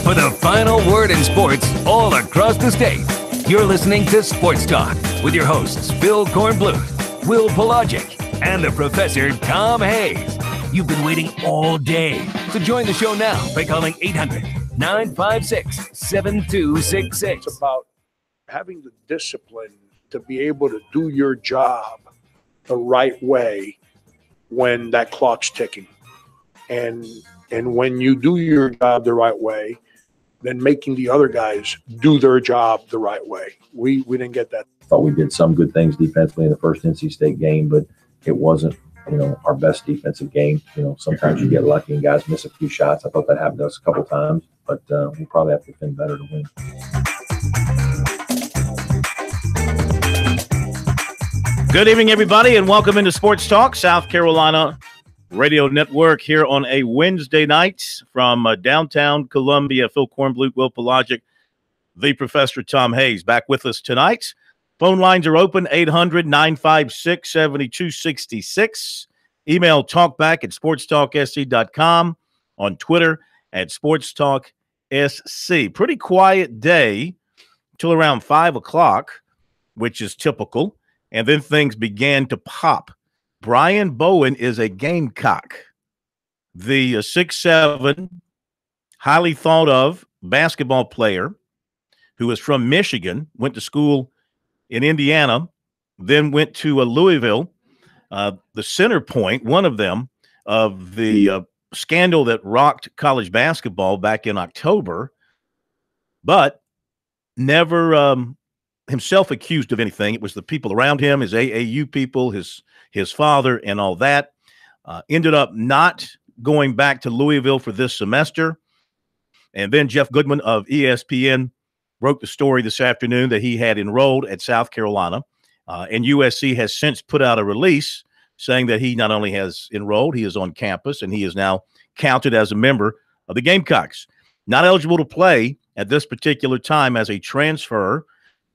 for the final word in sports all across the state. You're listening to Sports Talk with your hosts, Phil Kornbluth, Will Pelagic, and the Professor Tom Hayes. You've been waiting all day, so join the show now by calling 800-956-7266. It's about having the discipline to be able to do your job the right way when that clock's ticking. And when you do your job the right way, then making the other guys do their job the right way. We didn't get that. I thought we did some good things defensively in the first NC State game, but it wasn't, our best defensive game. Sometimes you get lucky and guys miss a few shots. I thought that happened to us a couple times, but we probably have to defend better to win. Good evening, everybody, and welcome into Sports Talk, South Carolina Radio Network here on a Wednesday night from downtown Columbia. Phil Kornbluth, Will Pelagic, the Professor Tom Hayes back with us tonight. Phone lines are open, 800-956-7266. Email talkback at sportstalksc.com. On Twitter at SportsTalkSC. Pretty quiet day till around 5 o'clock, which is typical. And then things began to pop. Brian Bowen is a Gamecock. The 6'7", highly thought of basketball player who is from Michigan, went to school in Indiana, then went to Louisville, the center point, one of them, of the scandal that rocked college basketball back in October, but never himself accused of anything. It was the people around him, his AAU people, his father, and all that. Ended up not going back to Louisville for this semester. And then Jeff Goodman of ESPN broke the story this afternoon that he had enrolled at South Carolina. And USC has since put out a release saying that he not only has enrolled, he is on campus, and he is now counted as a member of the Gamecocks. Not eligible to play at this particular time as a transfer.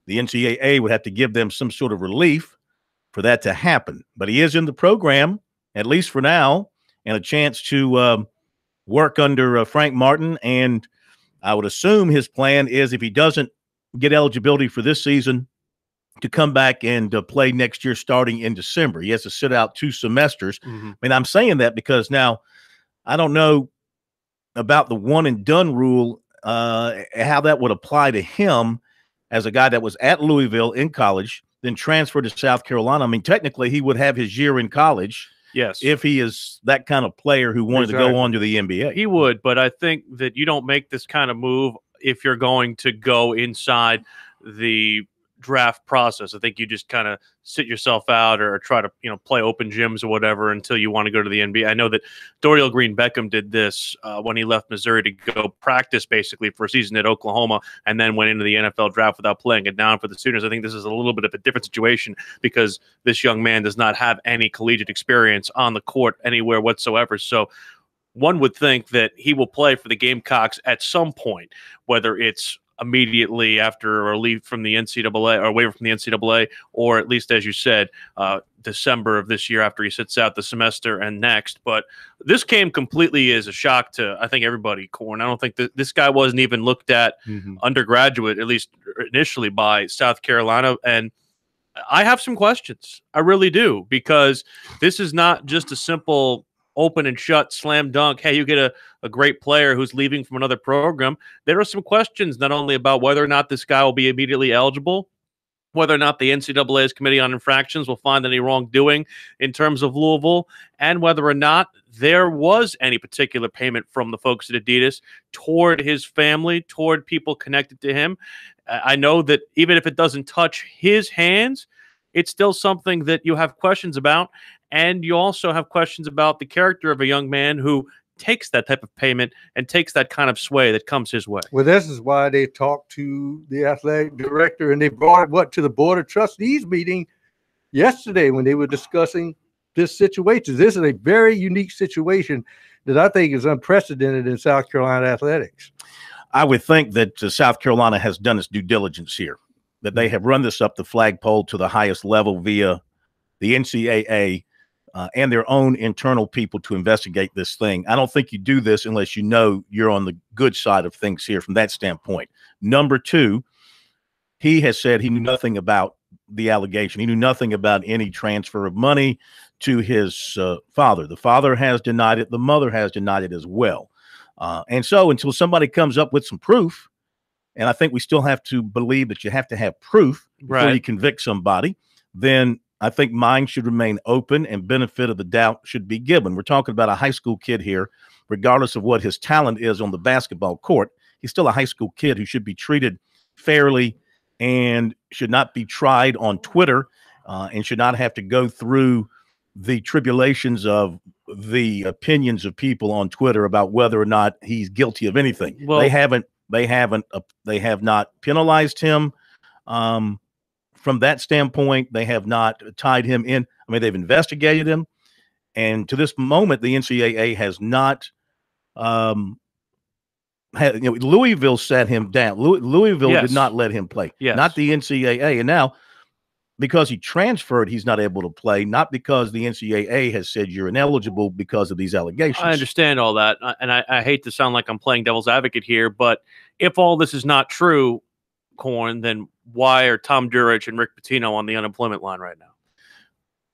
The NCAA would have to give them some sort of relief for that to happen. But he is in the program, at least for now, and a chance to work under Frank Martin. And I would assume his plan is, if he doesn't get eligibility for this season, to come back and play next year starting in December. He has to sit out 2 semesters. Mm-hmm. I mean, I'm saying that because now I don't know about the one-and-done rule, how that would apply to him as a guy that was at Louisville in college, then transferred to South Carolina. I mean, technically, he would have his year in college. Yes. If he is that kind of player who wanted to go on to the NBA. He would, but I think that you don't make this kind of move if you're going to go inside the draft process. I think you just kind of sit yourself out or try to, play open gyms or whatever until you want to go to the NBA. I know that Dorial Green Beckham did this when he left Missouri to go practice basically for a season at Oklahoma and then went into the NFL draft without playing it down for the Sooners. I think this is a little bit of a different situation because this young man does not have any collegiate experience on the court anywhere whatsoever. So one would think that he will play for the Gamecocks at some point, whether it's immediately after a relief from the NCAA or waiver from the NCAA, or at least, as you said, December of this year after he sits out the semester and next. But this came completely as a shock to, I think, everybody, Corn. I don't think that this guy wasn't even looked at undergraduate, at least initially, by South Carolina. And I have some questions. I really do, because this is not just a simple open and shut slam dunk. Hey, you get a great player who's leaving from another program. There are some questions not only about whether or not this guy will be immediately eligible, whether or not the NCAA's Committee on Infractions will find any wrongdoing in terms of Louisville, and whether or not there was any particular payment from the folks at Adidas toward his family, toward people connected to him. I know that even if it doesn't touch his hands, it's still something that you have questions about. And you also have questions about the character of a young man who takes that type of payment and takes that kind of sway that comes his way. Well, this is why they talked to the athletic director, and they brought it to the Board of Trustees meeting yesterday when they were discussing this situation. This is a very unique situation that I think is unprecedented in South Carolina athletics. I would think that South Carolina has done its due diligence here, that they have run this up the flagpole to the highest level via the NCAA. and their own internal people to investigate this thing. I don't think you do this unless you know you're on the good side of things here from that standpoint. Number two, he has said he knew nothing about the allegation. He knew nothing about any transfer of money to his father. The father has denied it. The mother has denied it as well. And so until somebody comes up with some proof, and I think we still have to believe that you have to have proof before you convict somebody, then I think mind should remain open and benefit of the doubt should be given. We're talking about a high school kid here, regardless of what his talent is on the basketball court. He's still a high school kid who should be treated fairly and should not be tried on Twitter and should not have to go through the tribulations of the opinions of people on Twitter about whether or not he's guilty of anything. Well, they have not penalized him. From that standpoint, they have not tied him in. I mean, they've investigated him, and to this moment, the NCAA has not. Louisville sat him down. Louisville did not let him play. Not the NCAA. And now, because he transferred, he's not able to play. Not because the NCAA has said you're ineligible because of these allegations. I understand all that, and I hate to sound like I'm playing devil's advocate here, but if all this is not true, Corn, then why are Tom Durich and Rick Pitino on the unemployment line right now?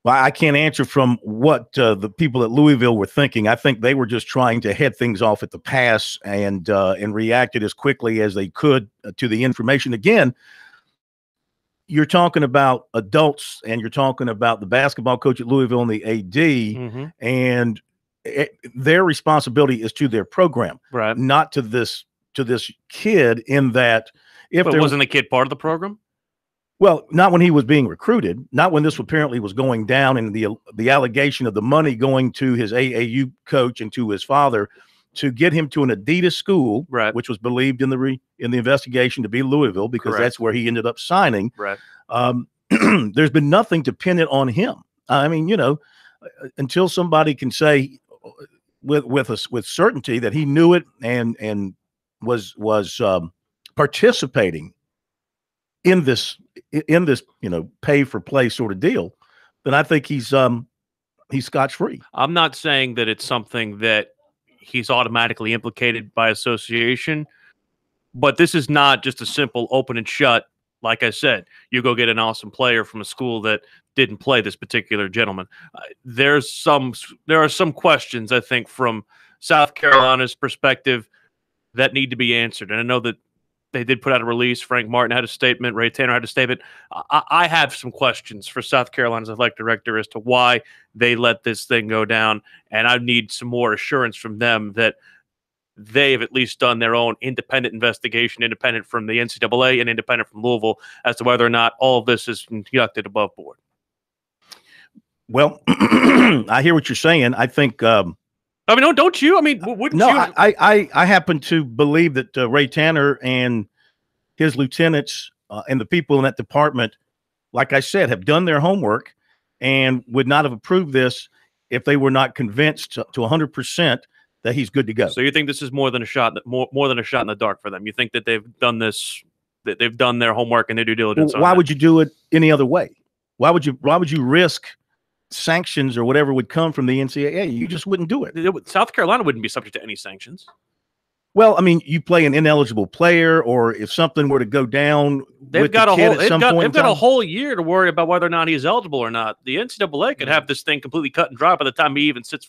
Well, I can't answer from what the people at Louisville were thinking. I think they were just trying to head things off at the pass and reacted as quickly as they could to the information. Again, you're talking about adults, and you're talking about the basketball coach at Louisville and the AD, and their responsibility is to their program, not to this kid. In that, if there wasn't a kid part of the program. Well, not when he was being recruited, not when this apparently was going down, and the allegation of the money going to his AAU coach and to his father to get him to an Adidas school, which was believed in the investigation to be Louisville, because that's where he ended up signing. There's been nothing to pin it on him. I mean, until somebody can say with certainty that he knew it and was participating in this pay for play sort of deal, then I think he's scotch-free. I'm not saying that it's something that he's automatically implicated by association, but this is not just a simple open and shut. Like I said, you go get an awesome player from a school that didn't play this particular gentleman. There are some questions, I think, from South Carolina's perspective that need to be answered. And I know that they did put out a release. Frank Martin had a statement. Ray Tanner had a statement. I have some questions for South Carolina's athletic director as to why they let this thing go down, and I need some more assurance from them that they've at least done their own independent investigation, independent from the NCAA and independent from Louisville, as to whether or not all of this is conducted above board. Well, I hear what you're saying. I think I mean, don't you? I mean, wouldn't you? No, I happen to believe that Ray Tanner and his lieutenants and the people in that department, like I said, have done their homework and would not have approved this if they were not convinced to 100% that he's good to go. So you think this is more than a shot, more than a shot in the dark for them? You think that they've done this, that they've done their homework and their due diligence? Well, why would you do it any other way? Why would you risk sanctions or whatever would come from the NCAA? You just wouldn't do it. South Carolina wouldn't be subject to any sanctions. Well, I mean, you play an ineligible player, or if something were to go down, they've got a whole year to worry about whether or not he's eligible or not. The NCAA could have this thing completely cut and dry by the time he even sits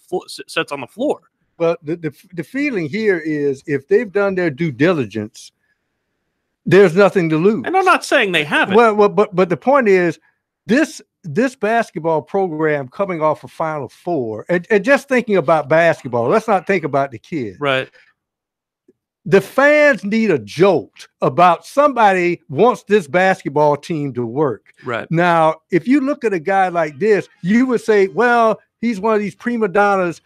on the floor. Well, the feeling here is if they've done their due diligence, there's nothing to lose. And I'm not saying they haven't. Well, but the point is this basketball program coming off of Final Four, and just thinking about basketball, let's not think about the kids. Right. The fans need a jolt about somebody wants this basketball team to work. Right. Now, if you look at a guy like this, you would say, well, he's one of these prima donnas.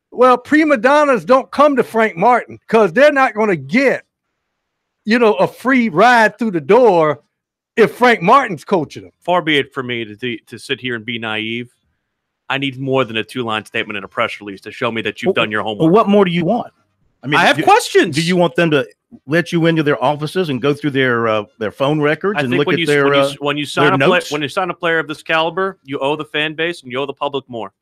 Well, prima donnas don't come to Frank Martin because they're not going to get, a free ride through the door if Frank Martin's coaching them. Far be it for me to sit here and be naive. I need more than a 2-line statement and a press release to show me that you've done your homework. Well, what more do you want? I mean, I have questions. Do you want them to let you into their offices and go through their phone records and look at their when you sign notes? When you sign a player of this caliber, you owe the fan base and you owe the public more.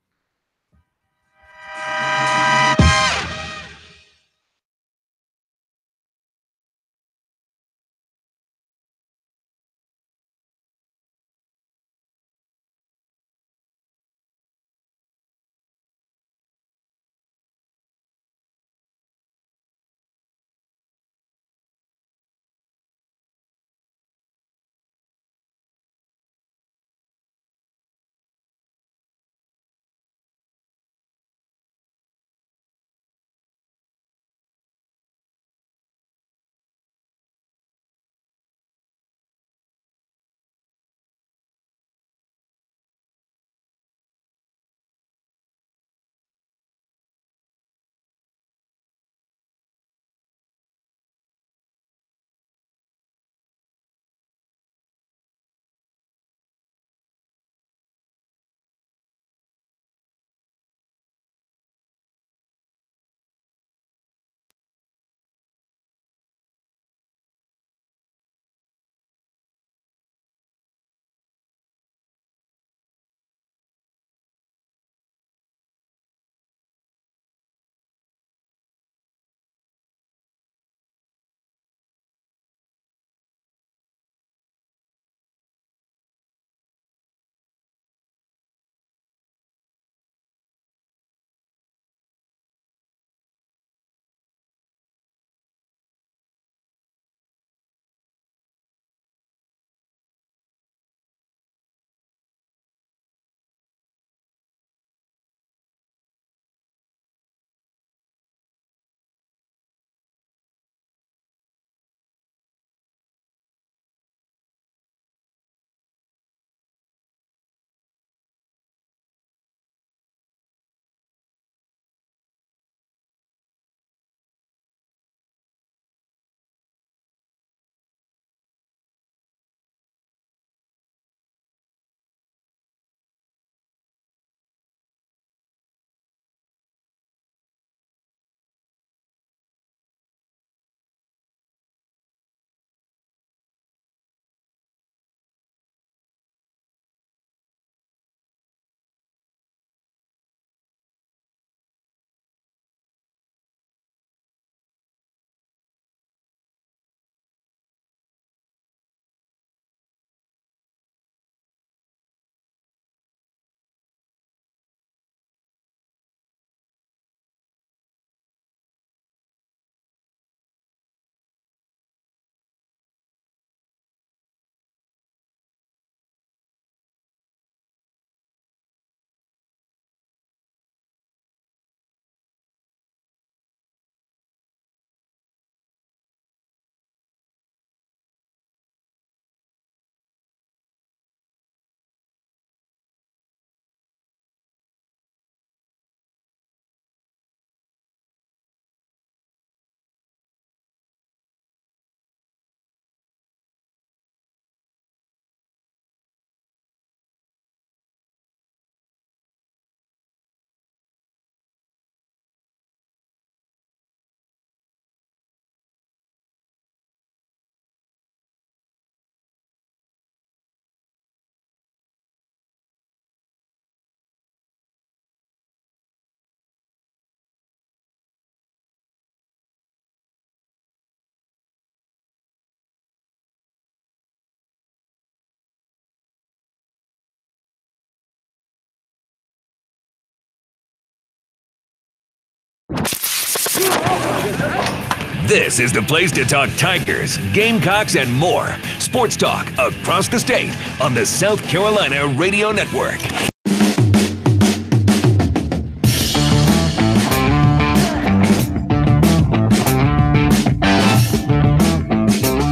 This is the place to talk Tigers, Gamecocks, and more. Sports talk across the state on the South Carolina Radio Network.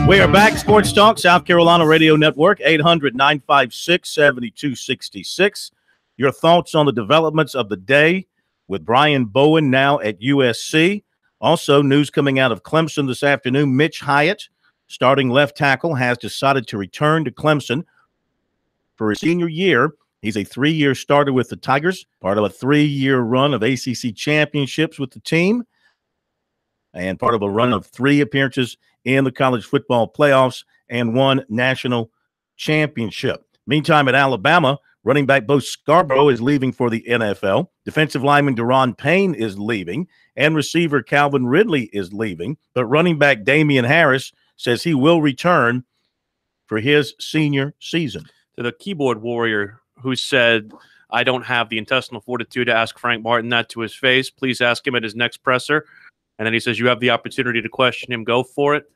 We are back. Sports Talk, South Carolina Radio Network, 800-956-7266. Your thoughts on the developments of the day with Brian Bowen now at USC. Also, news coming out of Clemson this afternoon. Mitch Hyatt, starting left tackle, has decided to return to Clemson for his senior year. He's a 3-year starter with the Tigers, part of a 3-year run of ACC championships with the team, and part of a run of 3 appearances in the college football playoffs and 1 national championship. Meantime, at Alabama, running back Bo Scarborough is leaving for the NFL. Defensive lineman Deron Payne is leaving, and receiver Calvin Ridley is leaving. But running back Damian Harris says he will return for his senior season. To the keyboard warrior who said, I don't have the intestinal fortitude to ask Frank Martin that to his face. Please ask him at his next presser. And then he says, you have the opportunity to question him. Go for it.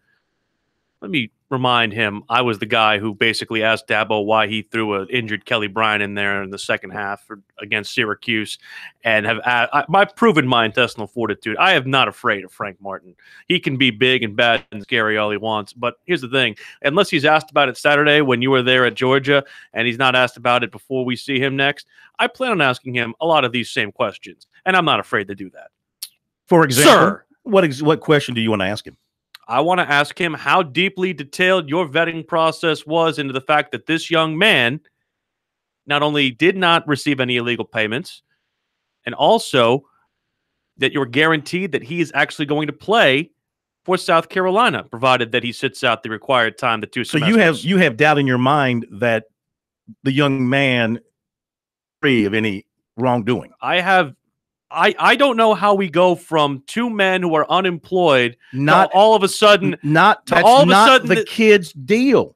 Let me remind him, I was the guy who basically asked Dabo why he threw an injured Kelly Bryant in there in the second half against Syracuse, and I've proven my intestinal fortitude. I am not afraid of Frank Martin. He can be big and bad and scary all he wants, but here's the thing. Unless he's asked about it Saturday when you were there at Georgia, and he's not asked about it before we see him next, I plan on asking him a lot of these same questions, and I'm not afraid to do that. For example, Sir, what question do you want to ask him? I want to ask him how deeply detailed your vetting process was into the fact that this young man not only did not receive any illegal payments, and also that you're guaranteed that he is actually going to play for South Carolina, provided that he sits out the required time, the 2 semesters. So you have doubt in your mind that the young man free of any wrongdoing. I don't know how we go from 2 men who are unemployed Not to all of a sudden the kid's deal.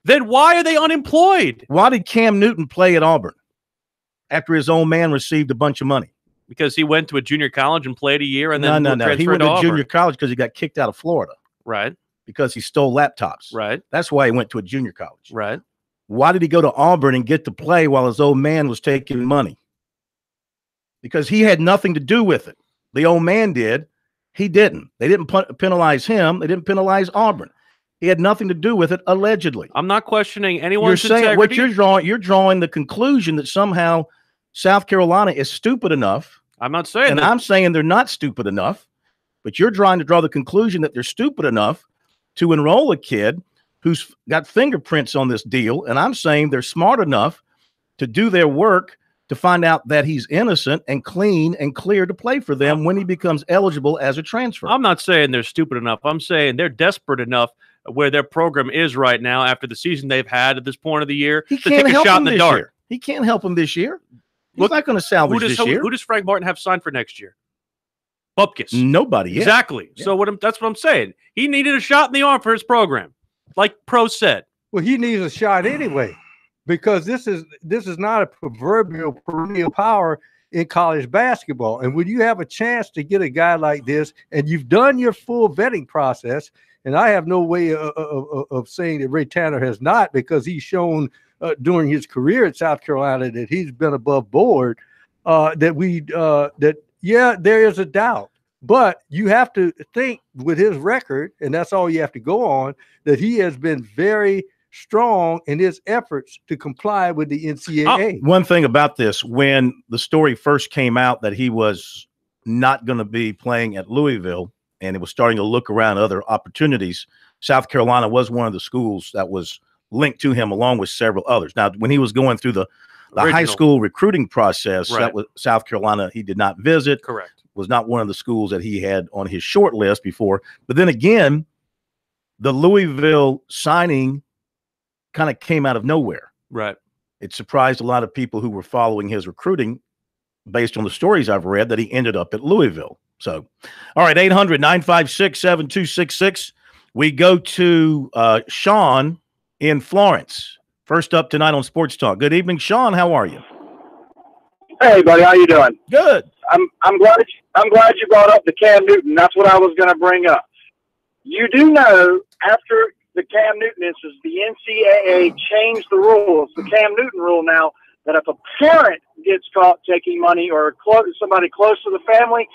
Then why are they unemployed? Why did Cam Newton play at Auburn after his old man received a bunch of money? Because he went to a junior college and played a year and then No. He went to Auburn. junior college because he got kicked out of Florida. Right. Because he stole laptops. Right. That's why he went to a junior college. Right. Why did he go to Auburn and get to play while his old man was taking money? Because he had nothing to do with it. The old man did. He didn't. They didn't penalize him. They didn't penalize Auburn. He had nothing to do with it, allegedly. I'm not questioning anyone's integrity. What you're drawing the conclusion that somehow South Carolina is stupid enough. I'm not saying that. I'm saying they're not stupid enough, but you're trying to draw the conclusion that they're stupid enough to enroll a kid who's got fingerprints on this deal, and I'm saying they're smart enough to do their work to find out that he's innocent and clean and clear to play for them when he becomes eligible as a transfer. I'm not saying they're stupid enough. I'm saying they're desperate enough where their program is right now after the season they've had at this point of the year to take a shot in the dark. Year. He can't help them this year. He's not going to salvage this year. Who does Frank Martin have signed for next year? Bupkis. Nobody. Yeah. Exactly. Yeah. So that's what I'm saying. He needed a shot in the arm for his program, like Pro said. Well, he needs a shot anyway, because this is not a proverbial perennial power in college basketball. And when you have a chance to get a guy like this, and you've done your full vetting process, and I have no way of saying that Ray Tanner has not, because he's shown during his career at South Carolina that he's been above board, there is a doubt. But you have to think with his record, and that's all you have to go on, that he has been very strong in his efforts to comply with the NCAA. One thing about this, when the story first came out that he was not going to be playing at Louisville and it was starting to look around other opportunities, South Carolina was one of the schools that was linked to him along with several others. Now, when he was going through the high school recruiting process, that was South Carolina, he did not visit. Correct. Was not one of the schools that he had on his short list before. But then again, the Louisville signing kind of came out of nowhere. Right. It surprised a lot of people who were following his recruiting based on the stories I've read that he ended up at Louisville. So, all right, 800-956-7266. We go to Sean in Florence. First up tonight on Sports Talk. Good evening, Sean. How are you? Hey, buddy. How you doing? Good. I'm glad I'm glad you brought up the Cam Newton. That's what I was going to bring up. You do know, after the Cam Newton instance, the NCAA changed the rules, the Cam Newton rule now, that if a parent gets caught taking money or somebody close to the family,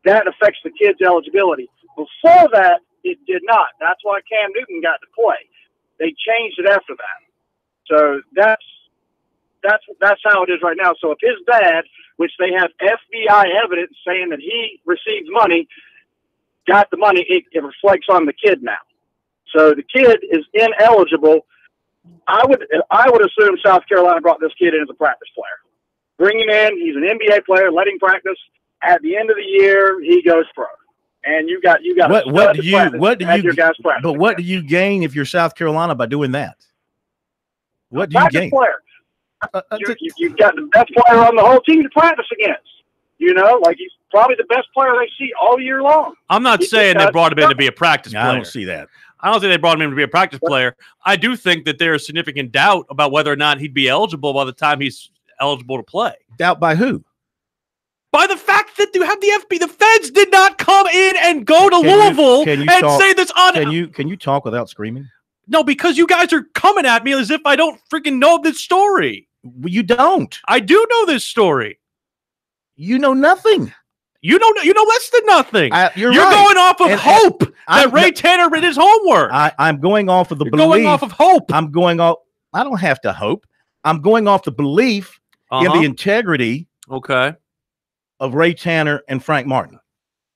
that affects the kid's eligibility. Before that, it did not. That's why Cam Newton got to play. They changed it after that. So that's how it is right now. So if his dad, which they have FBI evidence saying that he received money, got the money, it reflects on the kid now. So the kid is ineligible. I would assume South Carolina brought this kid in as a practice player. Bring him in. He's an NBA player. Let him practice. At the end of the year, he goes pro. And you got what do you gain if you're South Carolina by doing that? What do you gain? Player. You've got the best player on the whole team to practice against. You know, like he's probably the best player they see all year long. I'm not saying they brought him in to be a practice player. I don't see that. I don't think they brought him in to be a practice player. I do think that there is significant doubt about whether or not he'd be eligible by the time he's eligible to play. Doubt by who? By the fact that you have the FBI, the feds did not come in and go to Louisville and say this on. Can you talk without screaming? No, because you guys are coming at me as if I don't freaking know this story. You don't. I do know this story. You know nothing. You know less than nothing. You're right. Going off of hope that Ray Tanner read his homework. I'm going off of the belief. Going off of hope. I'm going off. I don't have to hope. I'm going off the belief in the integrity. Okay. Of Ray Tanner and Frank Martin.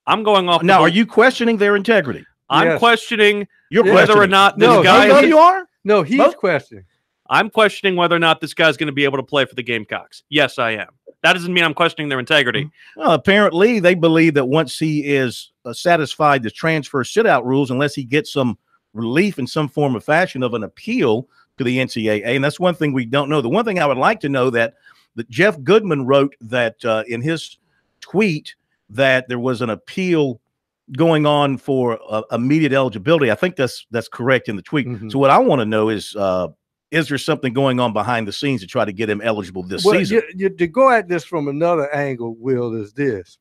I'm going off. Now, are you questioning their integrity? I'm questioning whether or not this guy. No, you are. No, he's questioning. I'm questioning whether or not this guy's going to be able to play for the Gamecocks. Yes, I am. That doesn't mean I'm questioning their integrity. Well, apparently, they believe that once he is satisfied the transfer sit-out rules, unless he gets some relief in some form or fashion of an appeal to the NCAA, and that's one thing we don't know. The one thing I would like to know that Jeff Goodman wrote that in his tweet that there was an appeal going on for immediate eligibility. I think that's correct in the tweet. So what I want to know is there something going on behind the scenes to try to get him eligible this season? To go at this from another angle, Will, is this.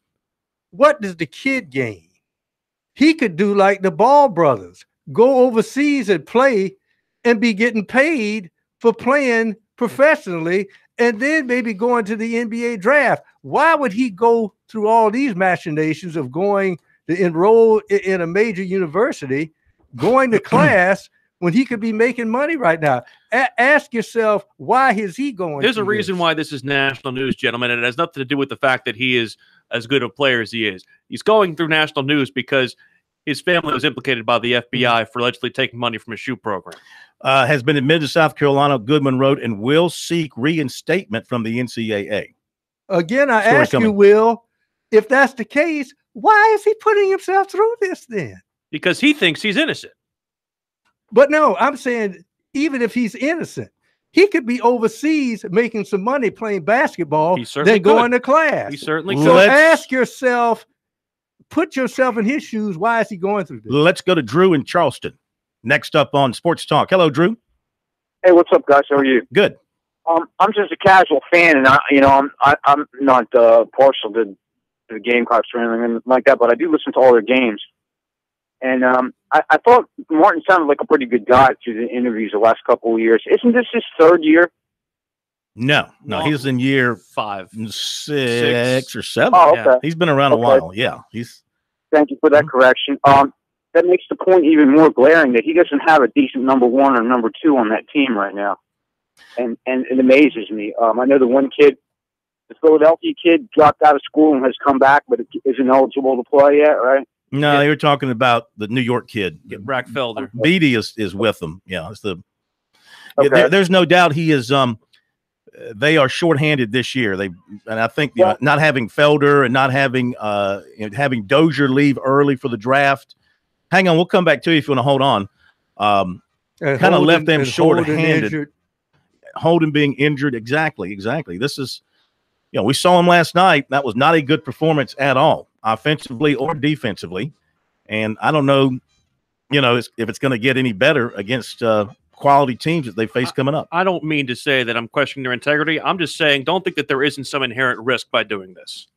What does the kid gain? He could do like the Ball brothers, go overseas and play and be getting paid for playing professionally and then maybe going to the NBA draft. Why would he go through all these machinations of going to enroll in a major university, going to class, when he could be making money right now? Ask yourself, why is he going? There's a reason why this is national news, gentlemen, and it has nothing to do with the fact that he is as good a player as he is. He's going through national news because his family was implicated by the FBI for allegedly taking money from a shoe program. Has been admitted to South Carolina, Goodman wrote, and will seek reinstatement from the NCAA. Again, I ask you, Will, if that's the case, why is he putting himself through this then? Because he thinks he's innocent. But no, I'm saying even if he's innocent, he could be overseas making some money playing basketball, then going to class. He certainly could. So ask yourself, put yourself in his shoes. Why is he going through this? Let's go to Drew in Charleston. Next up on Sports Talk. Hello, Drew. Hey, what's up, guys? How are you? Good. I'm just a casual fan, and I'm not partial to the Gamecocks or anything like that, but I do listen to all their games. And I thought Martin sounded like a pretty good guy through the interviews the last couple of years. Isn't this his third year? No, he's in year 5, 6 or 7. Oh, okay. Yeah. He's been around a while. Yeah, Thank you for that correction. That makes the point even more glaring that he doesn't have a decent number 1 or number 2 on that team right now, and it amazes me. I know the one kid, the Philadelphia kid, dropped out of school and has come back, but isn't eligible to play yet, right? No, they were talking about the New York kid, Brack Felder. Beatty is with them. Yeah, it's there's no doubt he is. They are shorthanded this year. And I think not having Felder and not having having Dozier leave early for the draft. Hang on, we'll come back to you if you want to hold on. Kind of left them short-handed. Holden being injured, exactly. This is, we saw him last night. That was not a good performance at all, offensively or defensively. And I don't know, if it's going to get any better against quality teams that they face coming up. I don't mean to say that I'm questioning their integrity. I'm just saying don't think that there isn't some inherent risk by doing this.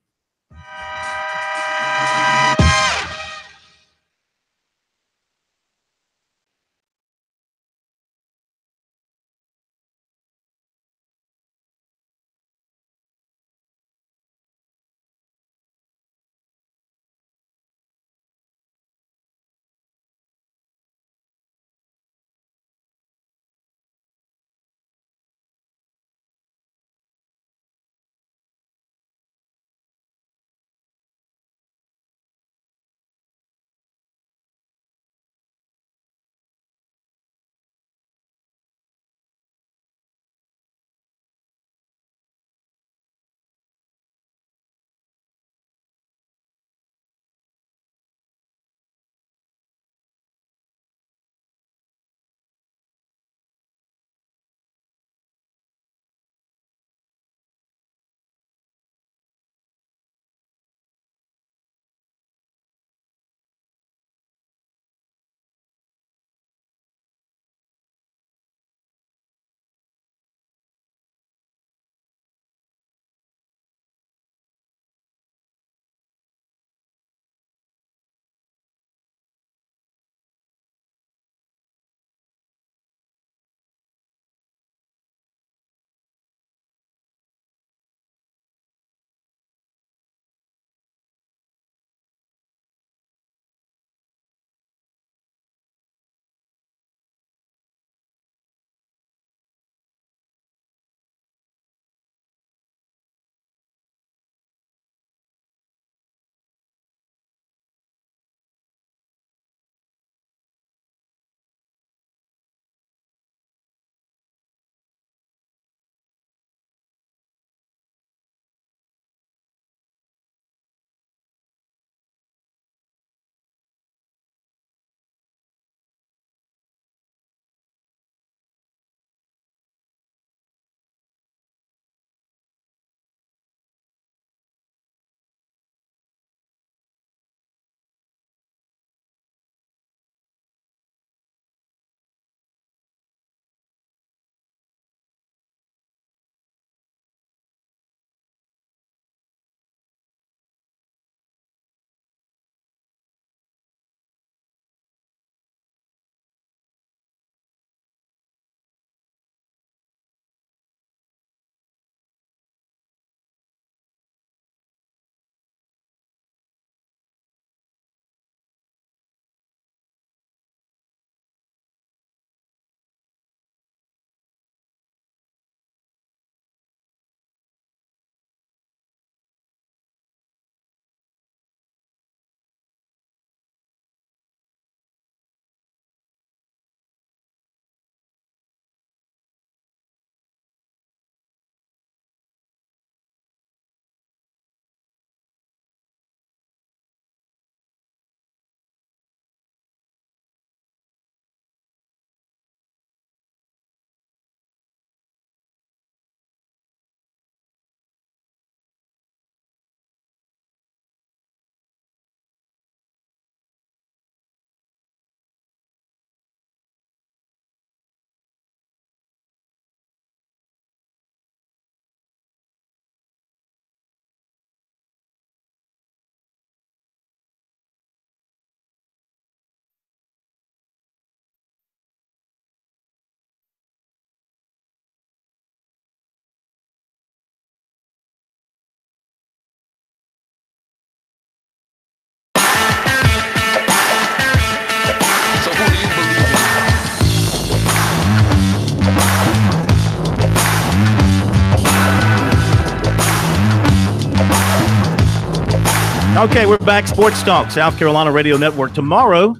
Okay, we're back. Sports Talk, South Carolina Radio Network. Tomorrow,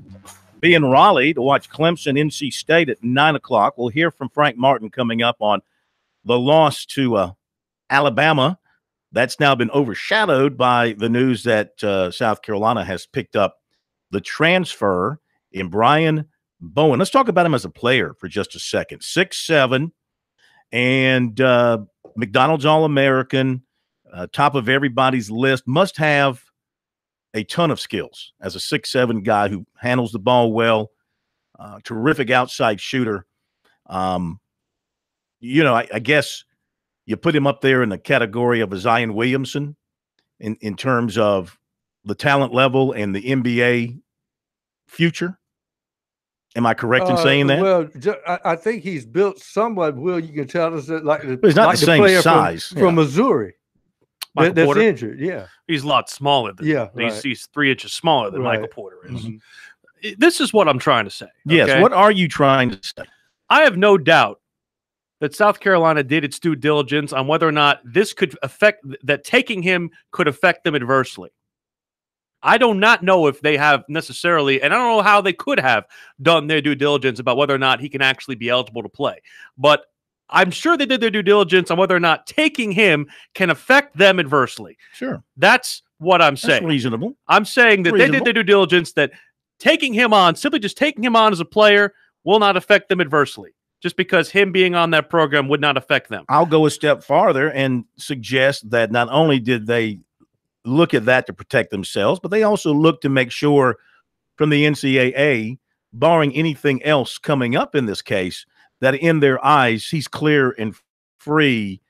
be in Raleigh to watch Clemson, NC State at 9 o'clock. We'll hear from Frank Martin coming up on the loss to Alabama. That's now been overshadowed by the news that South Carolina has picked up the transfer in Brian Bowen. Let's talk about him as a player for just a second. 6'7", and McDonald's All-American, top of everybody's list, must have a ton of skills as a 6'7" guy who handles the ball well, terrific outside shooter. I guess you put him up there in the category of a Zion Williamson in terms of the talent level and the NBA future. Am I correct in saying that? Well, I think he's built somewhat. Will, you can tell us that he's not the same player size from Missouri. Michael That's Porter? Injured, yeah. He's a lot smaller than he's 3 inches smaller than Right. Michael Porter is. This is what I'm trying to say. Yes. okay? What are you trying to say? I have no doubt that South Carolina did its due diligence on whether or not this could affect that taking him could affect them adversely. I do not know if they have necessarily, and I don't know how they could have done their due diligence about whether or not he can actually be eligible to play. But I'm sure they did their due diligence on whether or not taking him can affect them adversely. Sure. That's what I'm saying. That's reasonable. I'm saying that they did their due diligence, that taking him on, simply just taking him on as a player, will not affect them adversely. Just because him being on that program would not affect them. I'll go a step farther and suggest that not only did they look at that to protect themselves, but they also look to make sure from the NCAA, barring anything else coming up in this case, that in their eyes, he's clear and free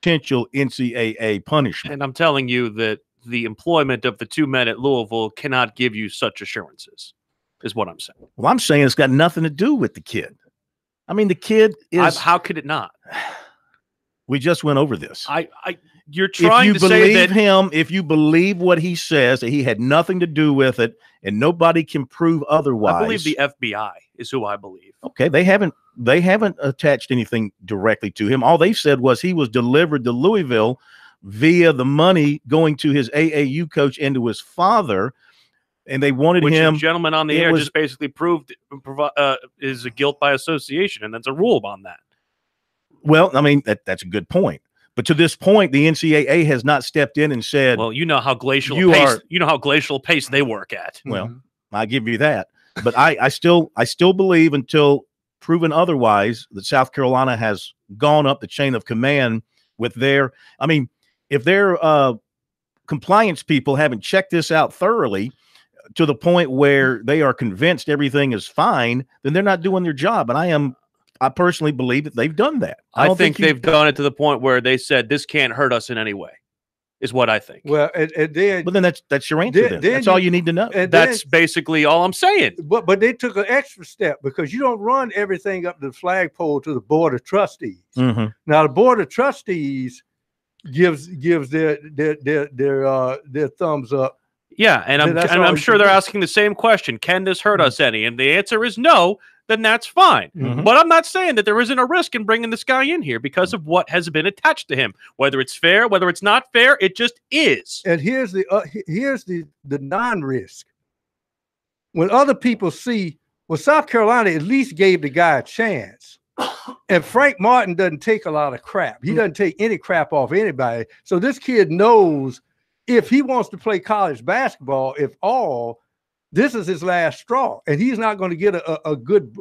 potential NCAA punishment. And I'm telling you that the employment of the 2 men at Louisville cannot give you such assurances, is what I'm saying. Well, I'm saying it's got nothing to do with the kid. I mean, the kid is. How could it not? We just went over this. You're trying to say that if you believe what he says, that he had nothing to do with it, and nobody can prove otherwise. I believe the FBI is who I believe. Okay, they haven't attached anything directly to him. All they said was he was delivered to Louisville via the money going to his AAU coach and to his father, and they wanted him. Which the gentleman on the air just basically proved is a guilt by association, and that's a rule on that. Well, I mean that's a good point. But to this point, the NCAA has not stepped in and said, "Well, you know how glacial pace they work at." Well, I give you that, but I still believe, until proven otherwise, that South Carolina has gone up the chain of command with their. I mean, if their compliance people haven't checked this out thoroughly to the point where they are convinced everything is fine, then they're not doing their job. And I personally believe that they've done that. I think they've done it to the point where they said this can't hurt us in any way, is what I think. Well, and then that's your answer. Then that's all you need to know. That's basically all I'm saying. But they took an extra step, because you don't run everything up the flagpole to the board of trustees. Mm-hmm. Now the board of trustees gives their thumbs up. Yeah, and I'm sure they're asking the same question: can this hurt us any? And the answer is no. Then that's fine. Mm-hmm. But I'm not saying that there isn't a risk in bringing this guy in here because of what has been attached to him. Whether it's fair, whether it's not fair, it just is. And here's the non-risk. When other people see, well, South Carolina at least gave the guy a chance. And Frank Martin doesn't take a lot of crap. He doesn't take any crap off anybody. So this kid knows if he wants to play college basketball, this is his last straw, and he's not going to get a good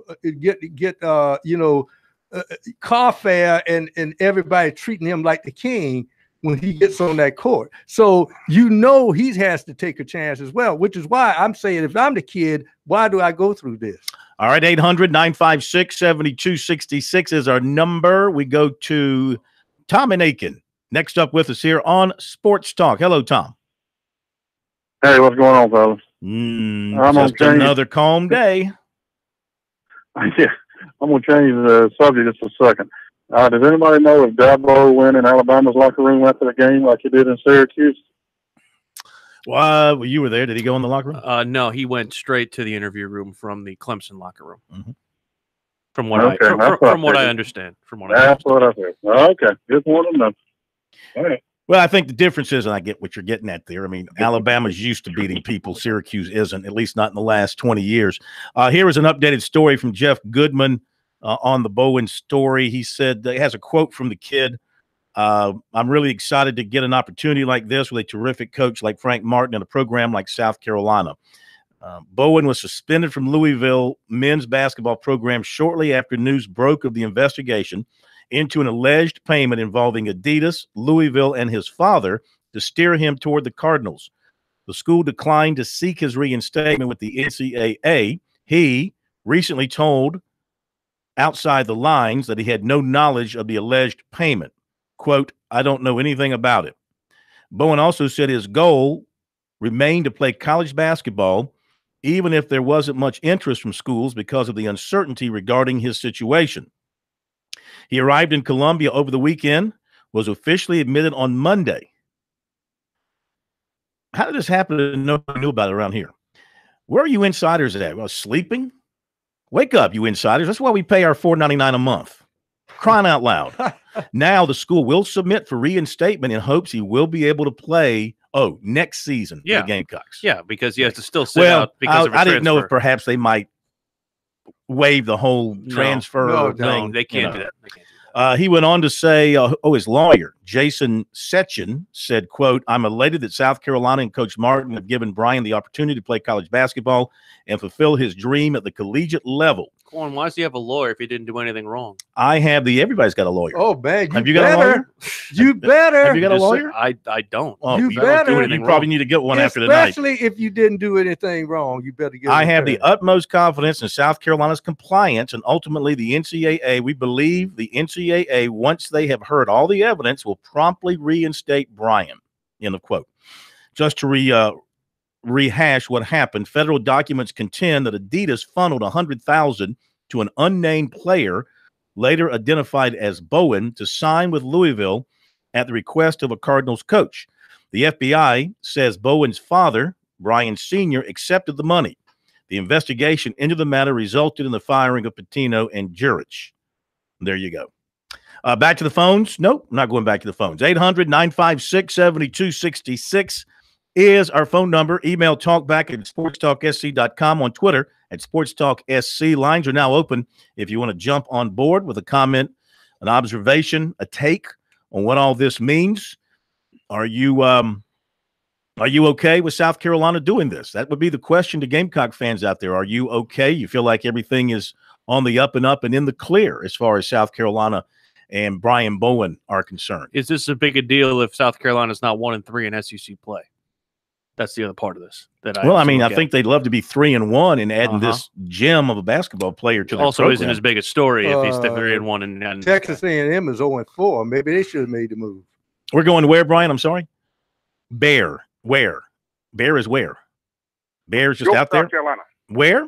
car fare and everybody treating him like the king when he gets on that court. So he has to take a chance as well, which is why I'm saying, if I'm the kid, why do I go through this? All right, 800-956-7266 is our number. We go to Tom in Aiken. Next up with us here on Sports Talk. Hello, Tom. Hey, what's going on, fellas? Just another calm day. Yeah, I'm going to change the subject just a second. Does anybody know if Dabo went in Alabama's locker room after the game like he did in Syracuse? Well, you were there. Did he go in the locker room? No, he went straight to the interview room from the Clemson locker room. Mm-hmm. From what I understand. That's what I said. Okay, just wanted to know. All right. Well, I think the difference is, and I get what you're getting at there. I mean, Alabama's used to beating people. Syracuse isn't, at least not in the last 20 years. Here is an updated story from Jeff Goodman on the Bowen story. He said he has a quote from the kid. I'm really excited to get an opportunity like this with a terrific coach like Frank Martin and a program like South Carolina. Bowen was suspended from Louisville men's basketball program shortly after news broke of the investigation into an alleged payment involving Adidas, Louisville, and his father to steer him toward the Cardinals. The school declined to seek his reinstatement with the NCAA. He recently told Outside the Lines that he had no knowledge of the alleged payment. Quote, I don't know anything about it. Bowen also said his goal remained to play college basketball, even if there wasn't much interest from schools because of the uncertainty regarding his situation. He arrived in Columbia over the weekend, was officially admitted on Monday. How did this happen and nobody knew about it around here? Where are you insiders at? Well, sleeping? Wake up, you insiders. That's why we pay our $4.99 a month. Crying out loud. Now the school will submit for reinstatement in hopes he will be able to play next season for the Gamecocks. Yeah, because he has to still sit out because of a I didn't know if transfer. perhaps they might waive the whole transfer thing. No, they can't do that. They can't do that. He went on to say, his lawyer, Jason Setchin, said, quote, I'm elated that South Carolina and Coach Martin have given Brian the opportunity to play college basketball and fulfill his dream at the collegiate level. Corn, why does he have a lawyer if he didn't do anything wrong? Everybody's got a lawyer. Oh, man. Have you got a lawyer? You better. Have you got a lawyer? I don't. Oh, you better. You probably need to get one after tonight. Especially if you didn't do anything wrong. You better get I have the utmost confidence in South Carolina's compliance and ultimately the NCAA. We believe the NCAA, once they have heard all the evidence, will promptly reinstate Brian. End of quote. Just to rehash what happened, federal documents contend that Adidas funneled $100,000 to an unnamed player, later identified as Bowen, to sign with Louisville at the request of a Cardinals coach. The FBI says Bowen's father, Brian Sr., accepted the money. The investigation into the matter resulted in the firing of Patino and Jurich. There you go. Back to the phones. Nope, I'm not going back to the phones. 800-956-7266 is our phone number. Email talkback at sportstalksc.com, on Twitter at SportsTalkSC. Lines are now open if you want to jump on board with a comment, an observation, a take on what all this means. Are you okay with South Carolina doing this? That would be the question to Gamecock fans out there. Are you okay? You feel like everything is on the up and up and in the clear as far as South Carolina and Brian Bowen are concerned? Is this a big a deal if South Carolina is not 1-3 in SEC play? That's the other part of this. I think they'd love to be 3-1 and adding this gem of a basketball player to their also program. Isn't as big a story if he's 3-1 and Texas A&M is 0-4. Maybe they should have made the move. We're going to where, Brian? I'm sorry. Bear. Where? Bear is where? Bear's just York, out there. South Carolina. Where?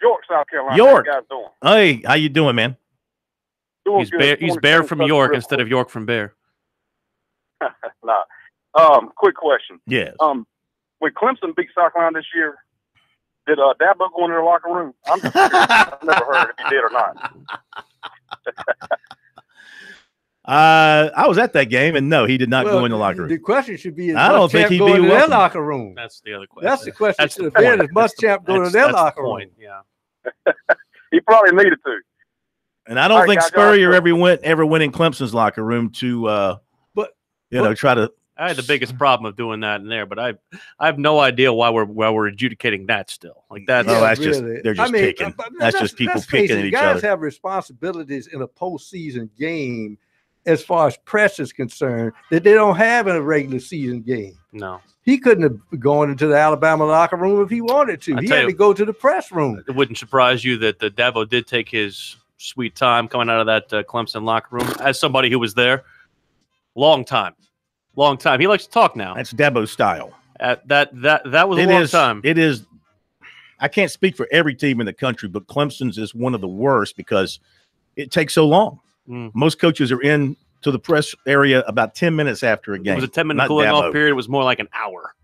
York, South Carolina. York. How you guys doing? Hey, how you doing, man? Doing he's good. He's Bear from York instead of York from Bear. Nah. Quick question. Yes. When Clemson beat South Carolina this year, did Dabo go into the locker room? I'm just curious. I've never heard if he did or not. I was at that game, and no, he did not go in the locker room. The question should be: I don't think he'd be in their welcome. locker room? That's the other question. That's the question. That's Should the have been: point. Is Muschamp go to their locker room? Yeah. He probably needed to. And I don't think Spurrier ever went in Clemson's locker room to, try to. I had the biggest problem of doing that in there, but I have no idea why we're adjudicating that still. Like that. No, that's just they're just picking. That's just people picking at each other. Guys have responsibilities in a postseason game, as far as press is concerned, that they don't have in a regular season game. No. He couldn't have gone into the Alabama locker room if he wanted to. He had to go to the press room. It wouldn't surprise you that the Dabo did take his sweet time coming out of that Clemson locker room. As somebody who was there, long time. He likes to talk now. That's Dabo style. That was a long time. It is. I can't speak for every team in the country, but Clemson's is one of the worst because it takes so long. Most coaches are in to the press area about 10 minutes after a game. It was a 10-minute cooling off period. It was more like an hour.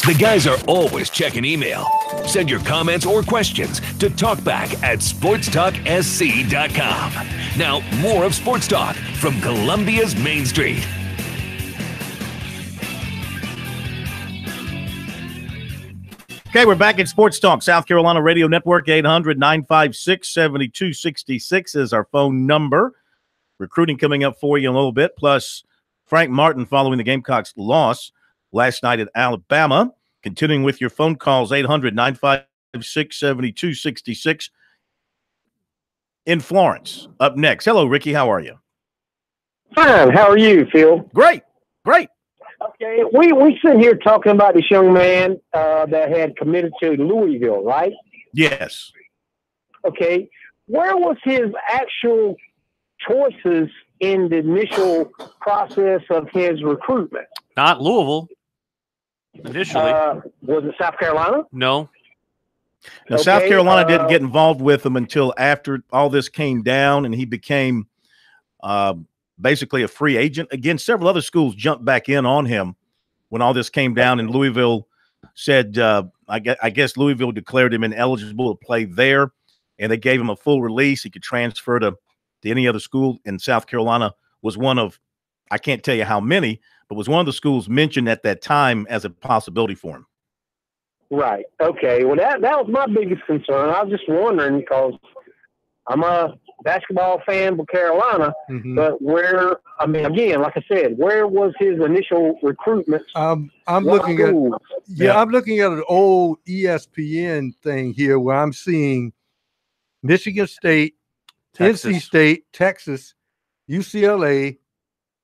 The guys are always checking email. Send your comments or questions to talkback@sportstalksc.com. Now, more of Sports Talk from Columbia's Main Street. Okay, we're back at Sports Talk, South Carolina Radio Network. 800-956-7266 is our phone number. Recruiting coming up for you in a little bit, plus Frank Martin following the Gamecocks' loss last night at Alabama. Continuing with your phone calls, 800-956-7266 in Florence. Up next. Hello, Ricky. How are you? Fine. How are you, Phil? Great. Okay. We sitting here talking about this young man that had committed to Louisville, right? Yes. Okay. Where was his actual choices in the initial process of his recruitment? Not Louisville. Initially. Was it South Carolina? No. Now, South Carolina didn't get involved with him until after all this came down, and he became basically a free agent. Again, several other schools jumped back in on him when all this came down, and Louisville said, I guess Louisville declared him ineligible to play there, and they gave him a full release. He could transfer to any other school, and South Carolina was one of, I can't tell you how many, but was one of the schools mentioned at that time as a possibility for him. Right. Okay. Well, that was my biggest concern. I was just wondering because I'm a basketball fan for Carolina, but where, I mean, again, like I said, where was his initial recruitment? I'm looking at an old ESPN thing here where I'm seeing Michigan State, Texas. NC State, Texas, UCLA,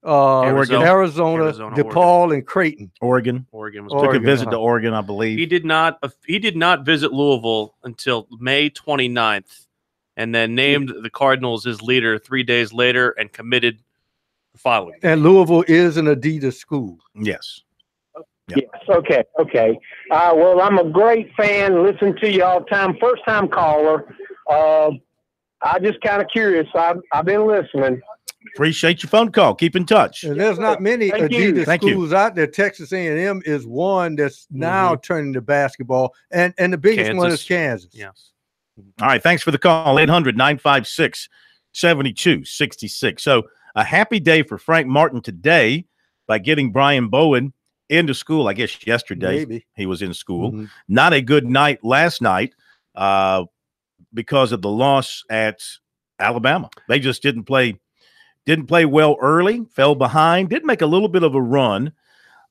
Arizona, DePaul, and Creighton. Oregon was took a visit to Oregon, I believe. He did not visit Louisville until May 29th, and then named the Cardinals his leader 3 days later and committed the following. And Louisville is an Adidas school. Yes. Yes. Okay. Well, I'm a great fan. Listen to you all the time. First time caller. I just kind of curious. I've been listening. Appreciate your phone call. Keep in touch. And there's not many Adidas schools out there. Texas A&M is one that's now turning to basketball, and the biggest one is Kansas. Yes. All right. Thanks for the call. 800-956-7266. So a happy day for Frank Martin today by getting Brian Bowen into school. I guess yesterday he was in school. Not a good night last night because of the loss at Alabama. They just didn't play well early, fell behind, did make a little bit of a run,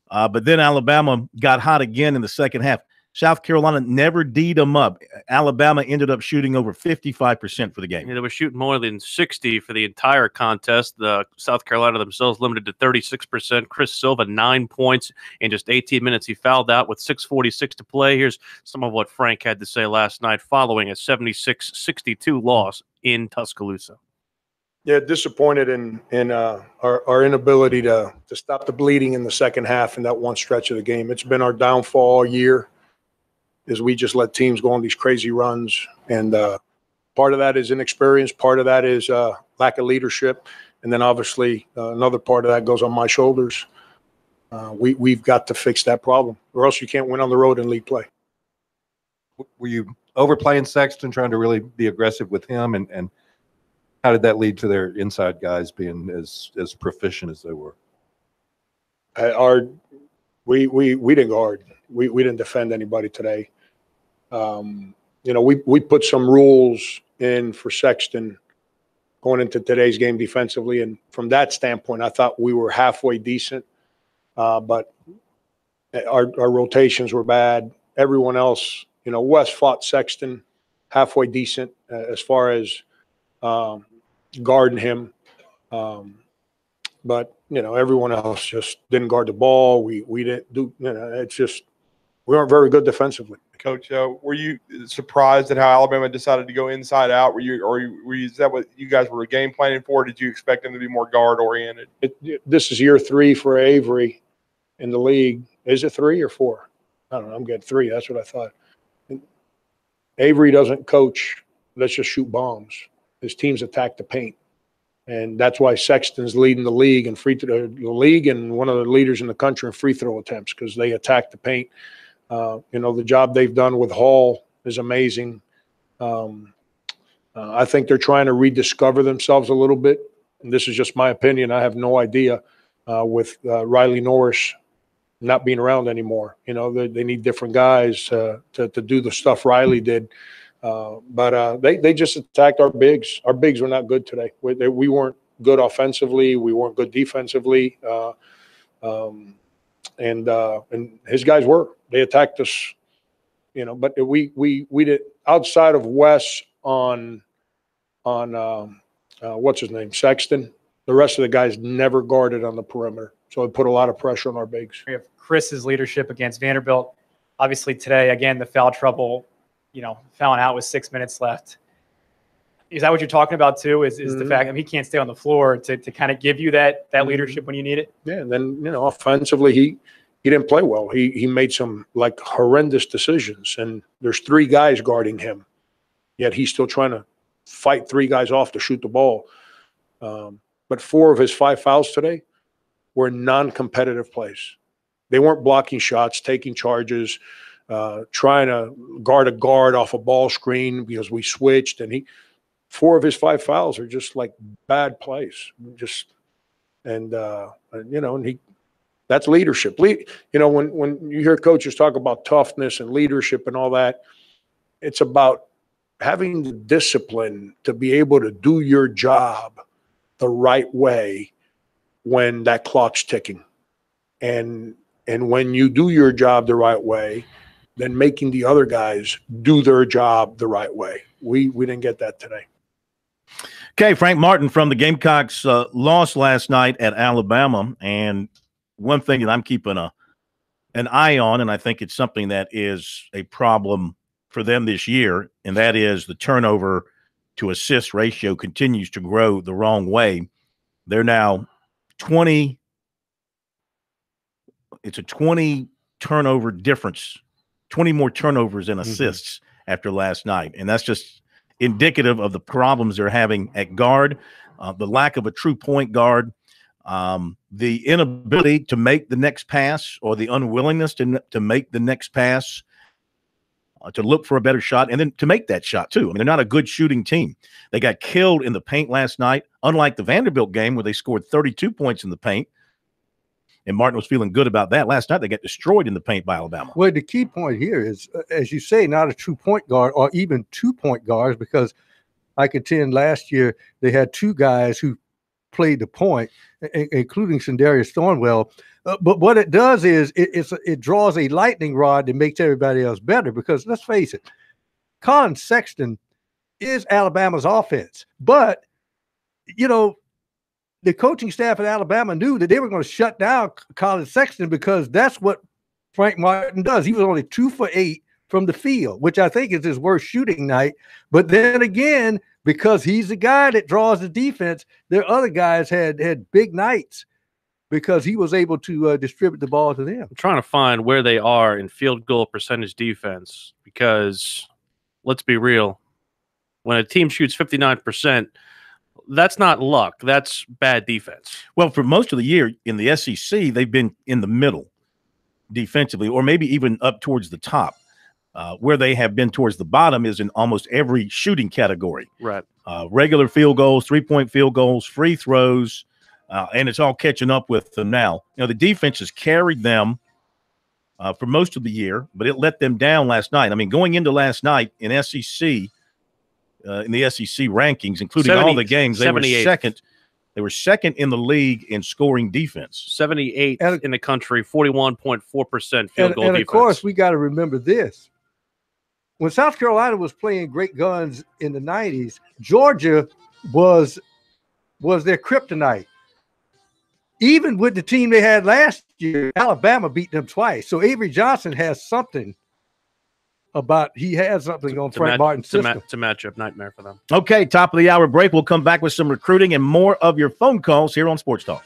but then Alabama got hot again in the second half. South Carolina never D'd them up. Alabama ended up shooting over 55% for the game. Yeah, they were shooting more than 60 for the entire contest. The South Carolina themselves limited to 36%. Chris Silva, 9 points in just 18 minutes. He fouled out with 6:46 to play. Here's some of what Frank had to say last night following a 76-62 loss in Tuscaloosa. Yeah, disappointed in our inability to stop the bleeding in the second half in that one stretch of the game. It's been our downfall all year, is we just let teams go on these crazy runs. And part of that is inexperience. Part of that is lack of leadership. And then obviously another part of that goes on my shoulders. We've got to fix that problem, or else you can't win on the road in league play. Were you overplaying Sexton, trying to really be aggressive with him? And how did that lead to their inside guys being as proficient as they were? We didn't guard. We didn't defend anybody today. We put some rules in for Sexton going into today's game defensively, and from that standpoint, I thought we were halfway decent. But our rotations were bad. Everyone else, Wes fought Sexton halfway decent as far as guarding him. But everyone else just didn't guard the ball. We didn't do. It's just we weren't very good defensively. Coach, were you surprised at how Alabama decided to go inside out? Is that what you guys were game planning for? Did you expect them to be more guard oriented? This is year 3 for Avery in the league. Is it 3 or 4? I don't know. I'm getting 3. That's what I thought. Avery doesn't coach. Let's just shoot bombs. His teams attack the paint. And that's why Sexton's leading the league and and one of the leaders in the country in free throw attempts, because they attack the paint. The job they've done with Hall is amazing. I think they're trying to rediscover themselves a little bit. And this is just my opinion. I have no idea with Riley Norris not being around anymore. They need different guys to do the stuff Riley did. But they just attacked our bigs. Our bigs were not good today. We weren't good offensively. We weren't good defensively. And his guys were. They attacked us. But we did outside of Wes on what's his name, Sexton. The rest of the guys never guarded on the perimeter, so it put a lot of pressure on our bigs. We have Chris's leadership against Vanderbilt. Obviously today, again, the foul trouble, fouling out with 6 minutes left. Is that what you're talking about too? Is the fact he can't stay on the floor to kind of give you that leadership when you need it? Yeah, and then offensively he didn't play well. He made some horrendous decisions, and there's 3 guys guarding him, yet he's still trying to fight 3 guys off to shoot the ball. But 4 of his 5 fouls today were in non-competitive plays. They weren't blocking shots, taking charges, trying to guard a guard off a ball screen because we switched. And 4 of his 5 fouls are just bad plays. And that's leadership. When you hear coaches talk about toughness and leadership and all that, it's about having the discipline to be able to do your job the right way when that clock's ticking. And when you do your job the right way, then making the other guys do their job the right way. We didn't get that today. Okay, Frank Martin from the Gamecocks lost last night at Alabama. And one thing that I'm keeping an eye on, and I think it's something that is a problem for them this year, and that is the turnover to assist ratio continues to grow the wrong way. They're now 20. It's a 20 turnover difference, 20 more turnovers and assists after last night. And that's just indicative of the problems they're having at guard, the lack of a true point guard, the inability to make the next pass or the unwillingness to make the next pass, to look for a better shot, and then to make that shot too. I mean, they're not a good shooting team. They got killed in the paint last night, unlike the Vanderbilt game where they scored 32 points in the paint. And Martin was feeling good about that. Last night, they got destroyed in the paint by Alabama. Well, the key point here is, as you say, not a true point guard or even 2-point guards, because I contend last year they had 2 guys who played the point, including Sindarius Thornwell. But what it does is it draws a lightning rod that makes everybody else better, because let's face it, Colin Sexton is Alabama's offense. But, the coaching staff at Alabama knew that they were going to shut down Colin Sexton, because that's what Frank Martin does. He was only 2 for 8 from the field, which I think is his worst shooting night. But then again, because he's the guy that draws the defense, their other guys had big nights because he was able to distribute the ball to them. I'm trying to find where they are in field goal percentage defense, because let's be real, when a team shoots 59%, that's not luck. That's bad defense. Well, for most of the year in the SEC, they've been in the middle defensively, or maybe even up towards the top. Where they have been towards the bottom is in almost every shooting category. Right. Regular field goals, 3-point field goals, free throws, and it's all catching up with them now. The defense has carried them for most of the year, but it let them down last night. I mean, going into last night in SEC, in the SEC rankings, including all the games, they were second. They were second in the league in scoring defense. 78th in the country, 41.4% field goal defense. And of course, we got to remember this. When South Carolina was playing great guns in the 90s, Georgia was their kryptonite. Even with the team they had last year, Alabama beat them twice. So Avery Johnson has something on Frank Martin's system. It's a matchup nightmare for them. Okay, top of the hour break. We'll come back with some recruiting and more of your phone calls here on Sports Talk.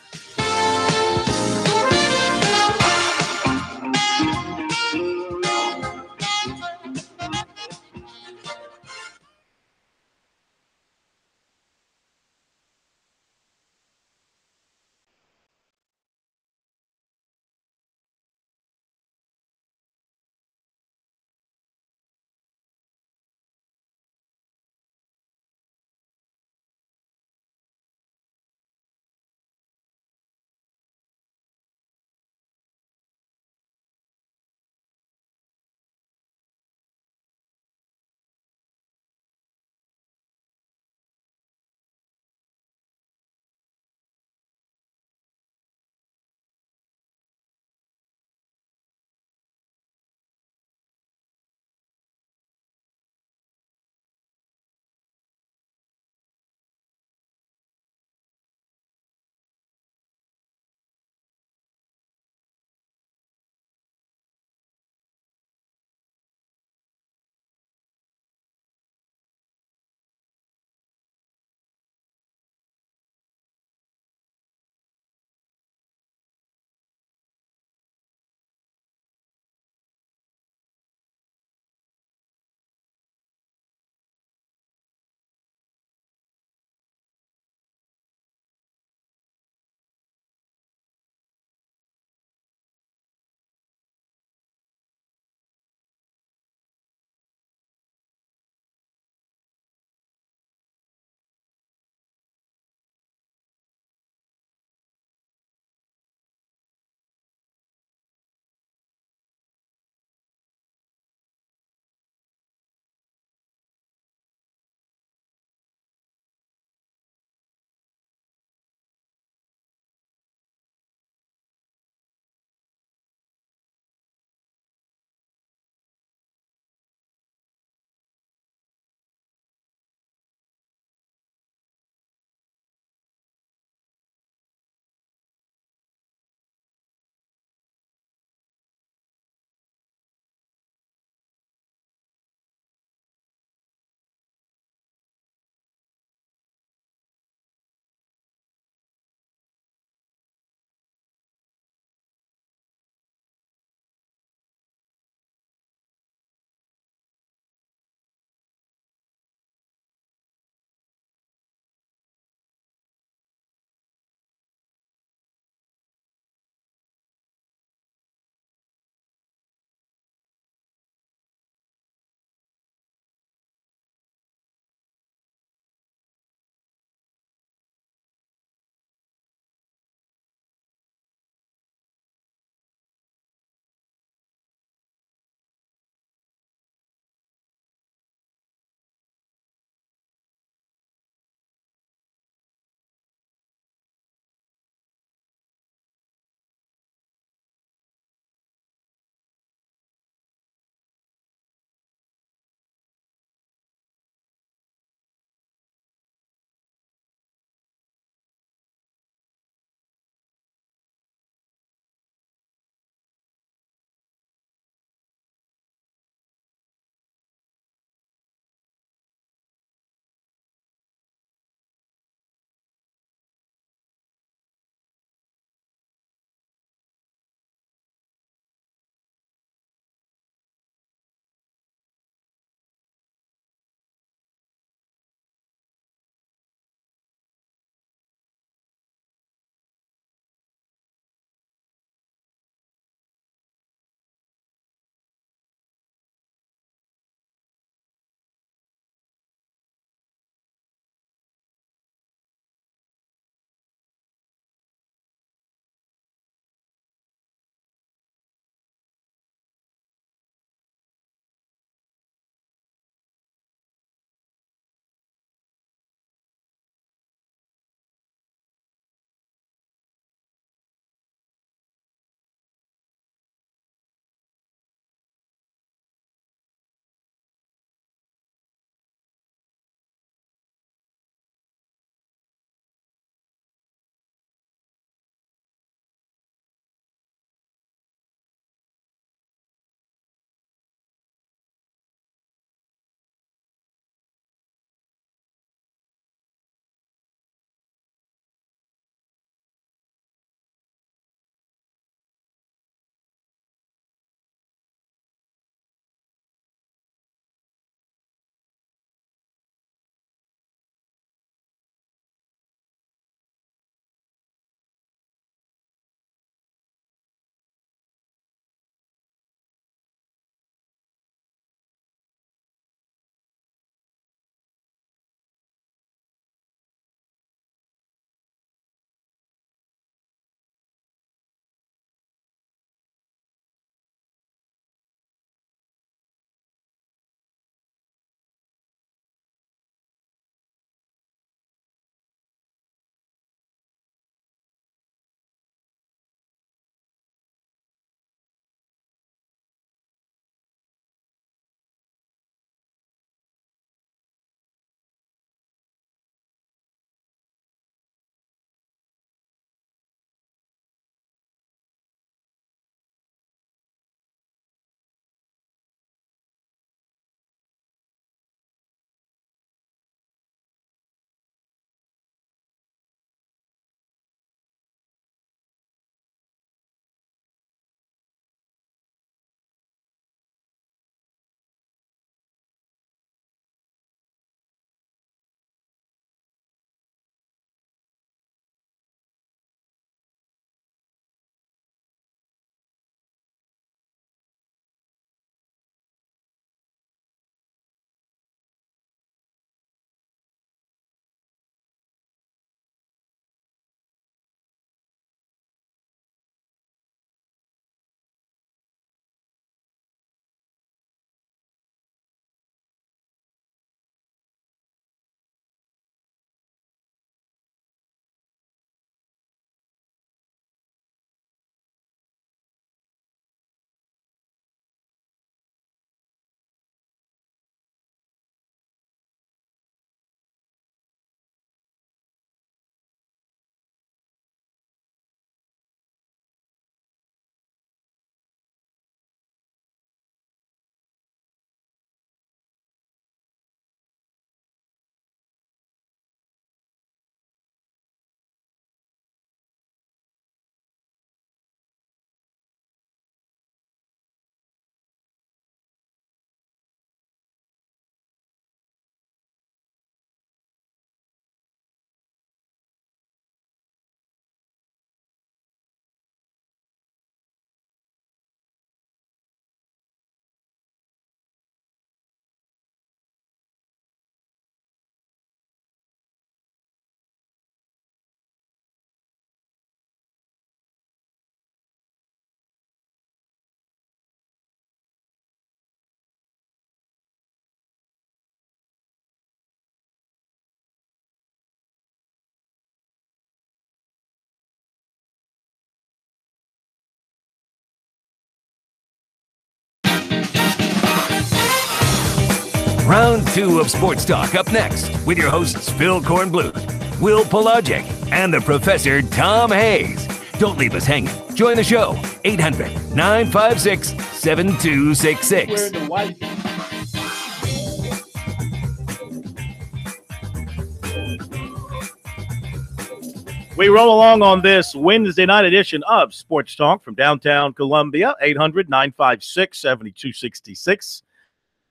Round 2 of Sports Talk up next with your hosts Phil Kornbluth, Will Pelagic, and the Professor Tom Hayes. Don't leave us hanging. Join the show, 800-956-7266. We roll along on this Wednesday night edition of Sports Talk from downtown Columbia, 800-956-7266.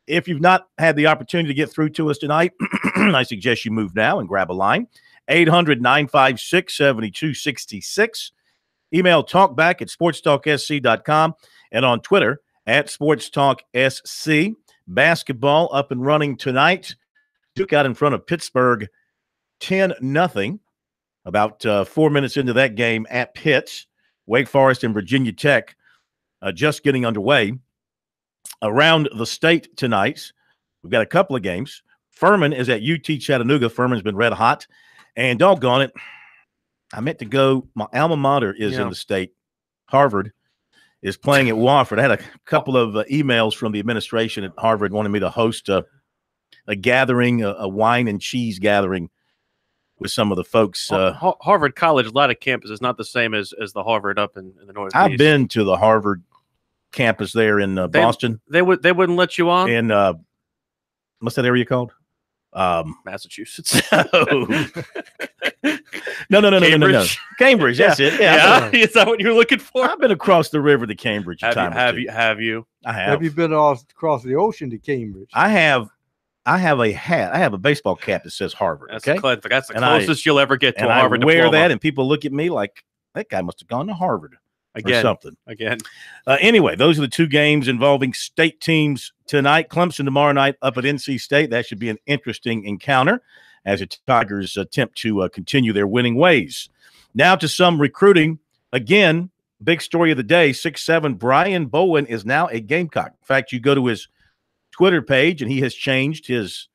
If you've not had the opportunity to get through to us tonight, I suggest you move now and grab a line, 800-956-7266. Email talkback at sportstalksc.com and on Twitter at SportsTalkSC. Basketball up and running tonight. Duke out in front of Pittsburgh 10-0. About 4 minutes into that game at Pitt. Wake Forest and Virginia Tech just getting underway. Around the state tonight, we've got a couple of games. Furman is at UT Chattanooga. Furman's been red hot. And doggone it, I meant to go. My alma mater is in the state. Harvard is playing at Wofford. I had a couple of emails from the administration at Harvard wanting me to host a gathering, a wine and cheese gathering with some of the folks. Harvard College, a lot of campus is not the same as the Harvard up in the Northeast. I've been to the Harvard campus there in Boston. They wouldn't let you on? In what's that area called? Massachusetts. No. Cambridge. Cambridge, that's it. Yeah. Is that what you're looking for? I've been across the river to Cambridge. Have you? I have. Have you been across the ocean to Cambridge? I have a hat. I have a baseball cap that says Harvard. That's okay, that's the closest you'll ever get to a Harvard I wear diploma. that, and people look at me like that guy must have gone to Harvard or something. Anyway, those are the two games involving state teams tonight. Clemson tomorrow night up at NC State. That should be an interesting encounter as the Tigers attempt to continue their winning ways. Now to some recruiting. Again, big story of the day, 6'7", Brian Bowen is now a Gamecock. In fact, you go to his Twitter page, and he has changed his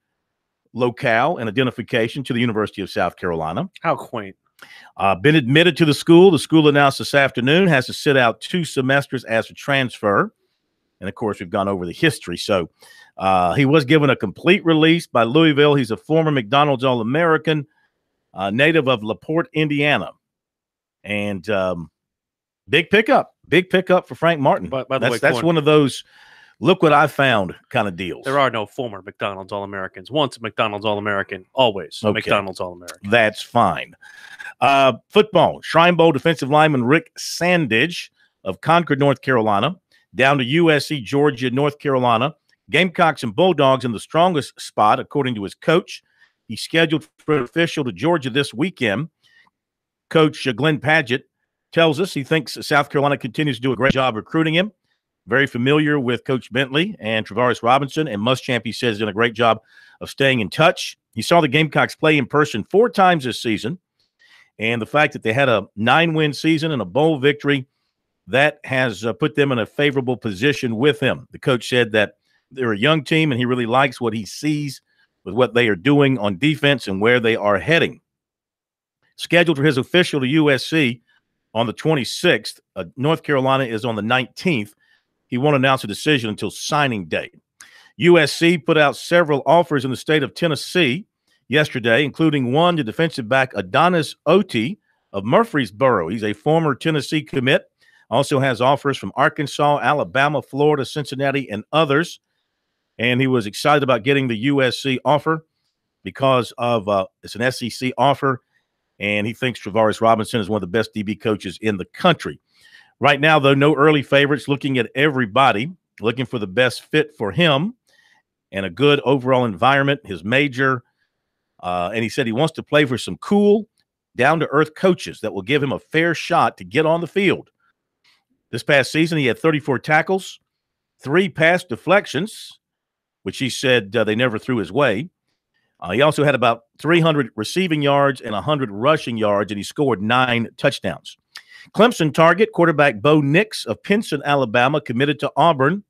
locale and identification to the University of South Carolina. How quaint. Been admitted to the school. The school announced this afternoon has to sit out 2 semesters as a transfer. And, of course, we've gone over the history. So he was given a complete release by Louisville. He's a former McDonald's All-American, native of LaPorte, Indiana. And big pickup for Frank Martin. By the way, that's one of those look what I found kind of deals. There are no former McDonald's All-Americans. Once a McDonald's All-American, always a McDonald's All-American. That's fine. Football, Shrine Bowl defensive lineman Rick Sandidge of Concord, North Carolina, down to USC, Georgia, North Carolina. Gamecocks and Bulldogs in the strongest spot, according to his coach. He's scheduled for an official to Georgia this weekend. Coach Glenn Padgett tells us he thinks South Carolina continues to do a great job recruiting him. Very familiar with Coach Bentley and Travaris Robinson, and Muschamp, he says, done a great job of staying in touch. He saw the Gamecocks play in person 4 times this season, and the fact that they had a 9-win season and a bowl victory, that has put them in a favorable position with him. The coach said that they're a young team, and he really likes what he sees with what they are doing on defense and where they are heading. Scheduled for his official to USC on the 26th. North Carolina is on the 19th. He won't announce a decision until signing day. USC put out several offers in the state of Tennessee yesterday, including one to defensive back Adonis Oti of Murfreesboro. He's a former Tennessee commit. Also has offers from Arkansas, Alabama, Florida, Cincinnati, and others. And he was excited about getting the USC offer because of it's an SEC offer, and he thinks Travaris Robinson is one of the best DB coaches in the country. Right now, though, no early favorites, looking at everybody, looking for the best fit for him and a good overall environment, his major. And he said he wants to play for some cool, down-to-earth coaches that will give him a fair shot to get on the field. This past season, he had 34 tackles, 3 pass deflections, which he said they never threw his way. He also had about 300 receiving yards and 100 rushing yards, and he scored 9 touchdowns. Clemson target quarterback Bo Nix of Pinson, Alabama, committed to Auburn.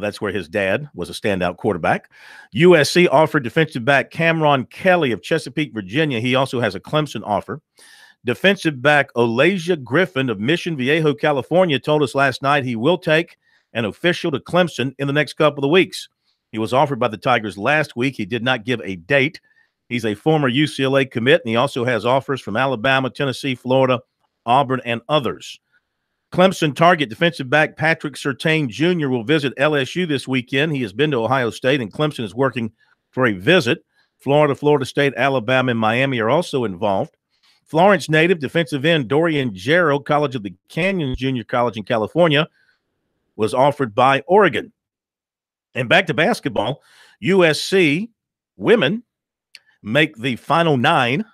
That's where his dad was a standout quarterback. USC offered defensive back Cameron Kelly of Chesapeake, Virginia. He also has a Clemson offer. Defensive back Olasia Griffin of Mission Viejo, California, told us last night he will take an official to Clemson in the next couple of weeks. He was offered by the Tigers last week. He did not give a date. He's a former UCLA commit, and he also has offers from Alabama, Tennessee, Florida, Auburn, and others. Clemson target defensive back Patrick Surtain Jr. will visit LSU this weekend. He has been to Ohio State, and Clemson is working for a visit. Florida, Florida State, Alabama, and Miami are also involved. Florence native defensive end Dorian Jarrow, College of the Canyons Junior College in California, was offered by Oregon. And back to basketball, USC women make the final 9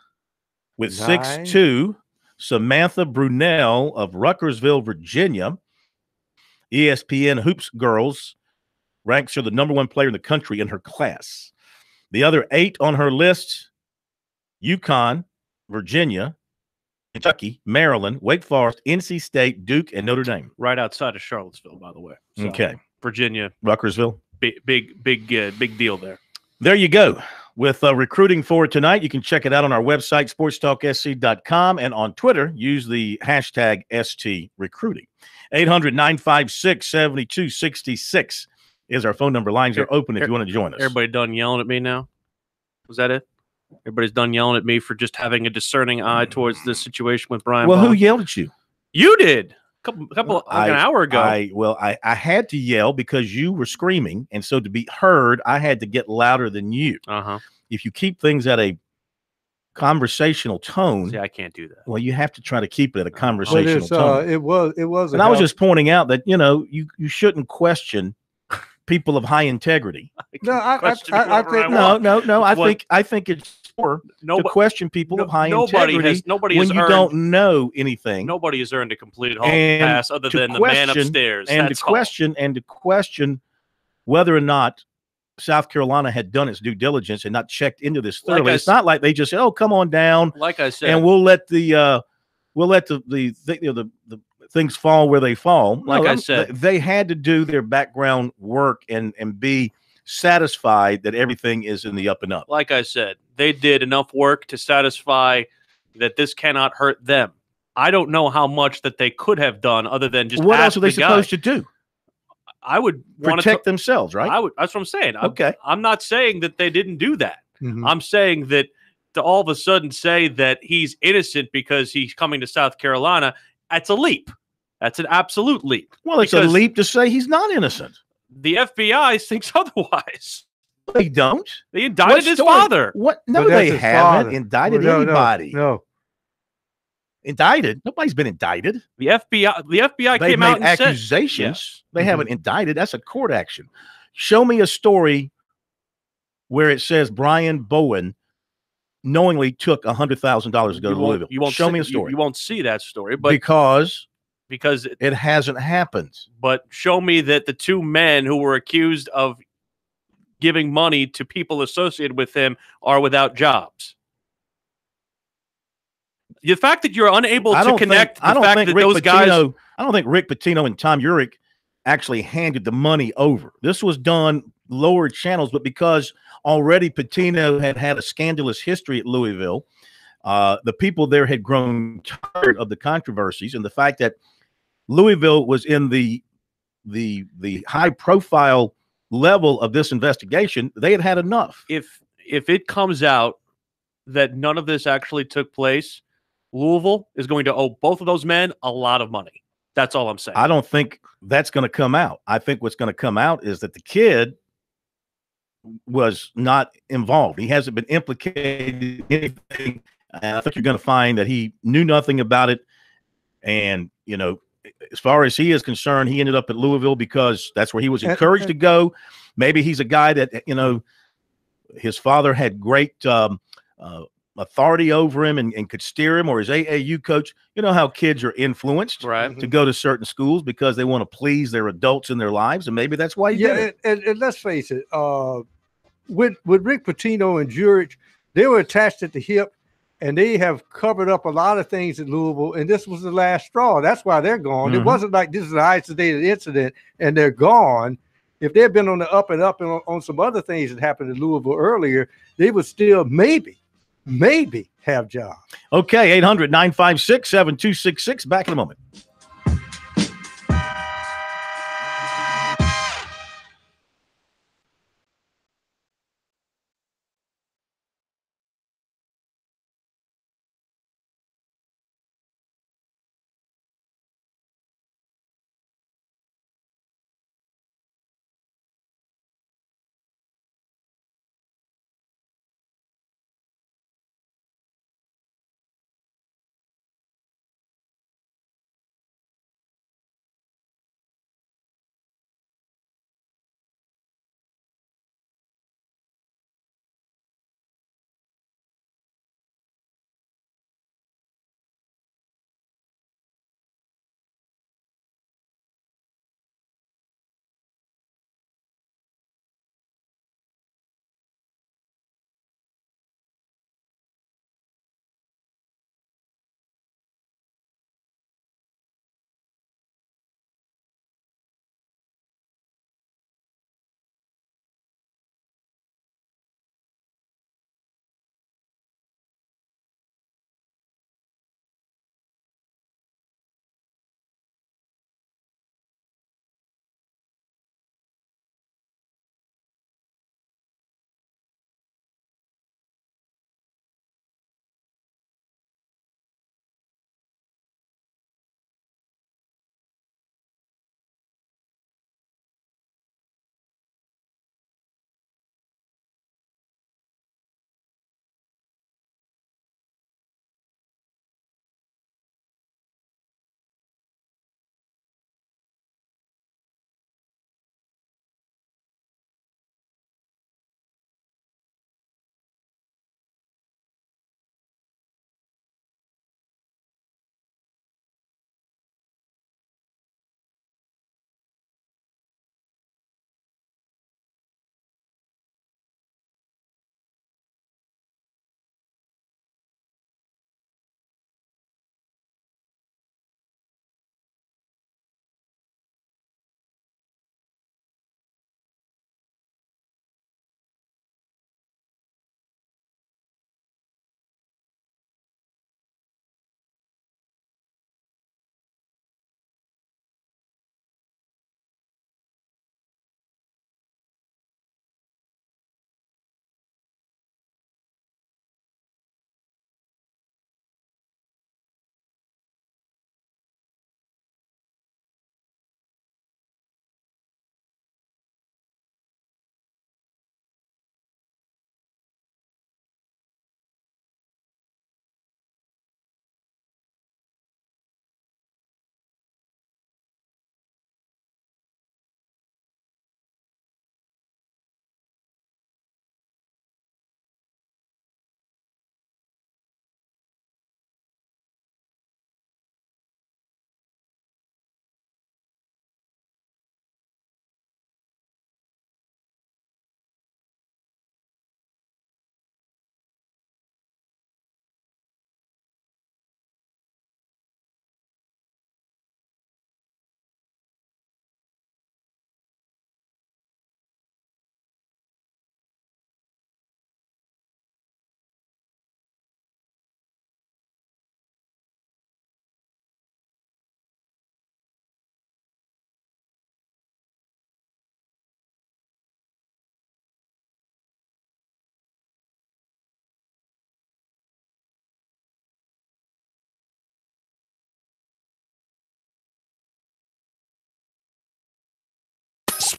with 6-2. Samantha Brunell of Ruckersville, Virginia. ESPN Hoops Girls ranks her the #1 player in the country in her class. The other 8 on her list, UConn, Virginia, Kentucky, Maryland, Wake Forest, NC State, Duke, and Notre Dame. Right outside of Charlottesville, by the way. So, okay. Virginia. Ruckersville. Big deal there. There you go. With recruiting for tonight, you can check it out on our website, sportstalksc.com, and on Twitter, use the hashtag STRecruiting. 800-956-7266 is our phone number. Lines are open if you want to join us. Everybody done yelling at me now? Was that it? Everybody's done yelling at me for just having a discerning eye towards this situation with Brian Well, Bowen? who yelled at you? You did. Couple an hour ago. I had to yell because you were screaming, and so to be heard, I had to get louder than you. If you keep things at a conversational tone, see, I can't do that. Well, you have to try to keep it at a conversational tone. It was. And I was just pointing out that you shouldn't question people of high integrity. I think it's poor to question people of high integrity when you don't know anything. Nobody has earned a complete hall pass other than the man upstairs. And to question whether or not South Carolina had done its due diligence and not checked into this thoroughly. It's not like they just said, "Oh, come on down," like I said, and we'll let the things fall where they fall. Like I said, they had to do their background work and be satisfied that everything is in the up and up. Like I said, they did enough work to satisfy that this cannot hurt them. I don't know how much that they could have done other than just what else are they supposed to do? I would protect themselves, right? That's what I'm saying. Okay. I'm not saying that they didn't do that. I'm saying that to all of a sudden say that he's innocent because he's coming to South Carolina, that's a leap. That's an absolute leap. Well, it's a leap to say he's not innocent. The FBI thinks otherwise. They don't. They indicted his father. What? No, they haven't indicted anybody. No. Indicted? Nobody's been indicted. The FBI came out and accusations. Said, they haven't indicted. That's a court action. Show me a story where it says Brian Bowen knowingly took $100,000 to go to Louisville. You won't show me a story. You won't see that story, but because it hasn't happened. But show me that the 2 men who were accused of giving money to people associated with him are without jobs. The fact that you're unable to connect the fact that those guys... I don't think Rick Pitino and Tom Urich actually handed the money over. This was done lower channels, but because already Pitino had a scandalous history at Louisville, the people there had grown tired of the controversies and the fact that Louisville was in the high-profile level of this investigation. They had had enough. If it comes out that none of this actually took place, Louisville is going to owe both of those men a lot of money. That's all I'm saying. I don't think that's going to come out. I think what's going to come out is that the kid was not involved. He hasn't been implicated in anything. I think you're going to find that he knew nothing about it. And, as far as he is concerned, he ended up at Louisville because that's where he was encouraged to go. Maybe he's a guy that, his father had great authority over him and could steer him, or his AAU coach. You know how kids are influenced to go to certain schools because they want to please their adults in their lives, and maybe that's why he did it. And let's face it, with Rick Pitino and Jurich, they were attached at the hip, and they have covered up a lot of things at Louisville, and this was the last straw. That's why they're gone. It wasn't like this is an isolated incident and they're gone. If they had been on the up and up and on some other things that happened in Louisville earlier, they would still maybe have jobs. Okay, 800-956-7266. Back in a moment.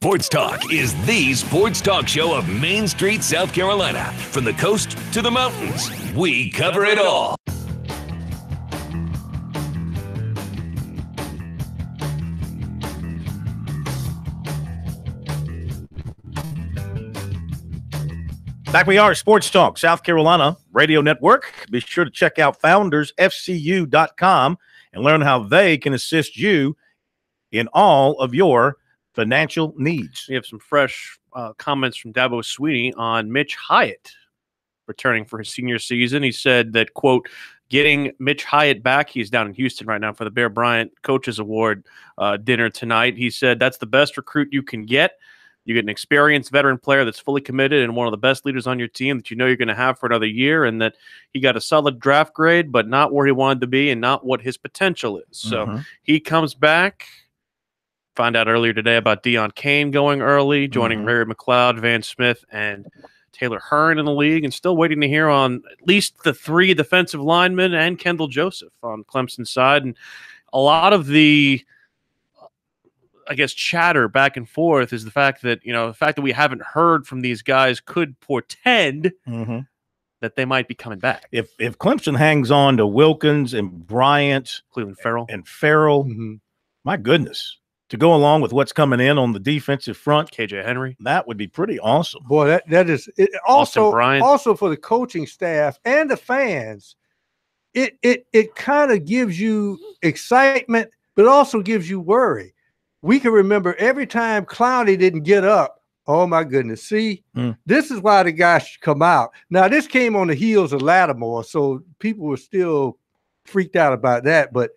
Sports Talk is the sports talk show of Main Street, South Carolina. From the coast to the mountains, we cover it all. Back we are, Sports Talk, South Carolina Radio Network. Be sure to check out foundersfcu.com and learn how they can assist you in all of your financial needs. We have some fresh comments from Dabo Sweeney on Mitch Hyatt returning for his senior season. He said that, quote, getting Mitch Hyatt back, he's down in Houston right now for the Bear Bryant Coaches Award dinner tonight. He said that's the best recruit you can get. You get an experienced veteran player that's fully committed and one of the best leaders on your team that you know you're going to have for another year, and that he got a solid draft grade, but not where he wanted to be and not what his potential is. So he comes back. Find out earlier today about Deion Kane going early, joining Ray McLeod, Van Smith, and Taylor Hearn in the league, and still waiting to hear on at least the 3 defensive linemen and Kendall Joseph on Clemson's side. And a lot of the I guess, chatter back and forth is the fact that, the fact that we haven't heard from these guys could portend that they might be coming back. If Clemson hangs on to Wilkins and Bryant, Cleveland Farrell, and Farrell, my goodness, to go along with what's coming in on the defensive front, KJ Henry, that would be pretty awesome. Boy, that is it. Also for the coaching staff and the fans, it kind of gives you excitement, but also gives you worry. We can remember every time Clowney didn't get up. Oh, my goodness. See, this is why the guy should come out. Now, this came on the heels of Lattimore, so people were still freaked out about that. But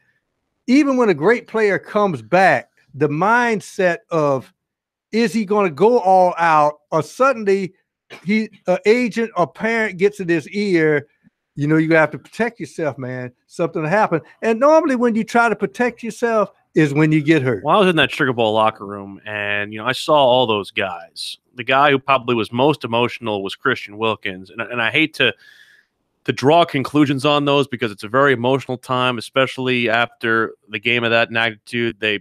even when a great player comes back, the mindset of, is he going to go all out, or suddenly an agent or parent gets in his ear, you have to protect yourself, man. Something will happen. And normally when you try to protect yourself, is when you get hurt. Well, I was in that Sugar Bowl locker room, and I saw all those guys. The guy who probably was most emotional was Christian Wilkins, and I hate to draw conclusions on those because it's a very emotional time, especially after the game of that magnitude. They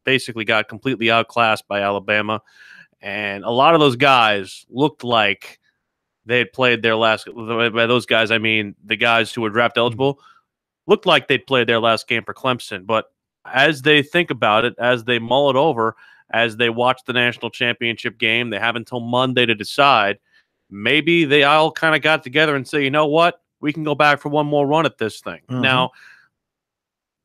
basically got completely outclassed by Alabama, and a lot of those guys looked like they had played their last. By those guys, I mean the guys who were draft eligible, looked like they'd played their last game for Clemson, but as they think about it, as they mull it over, as they watch the national championship game, they have until Monday to decide. Maybe they all kind of got together and say, you know what? We can go back for one more run at this thing. Now,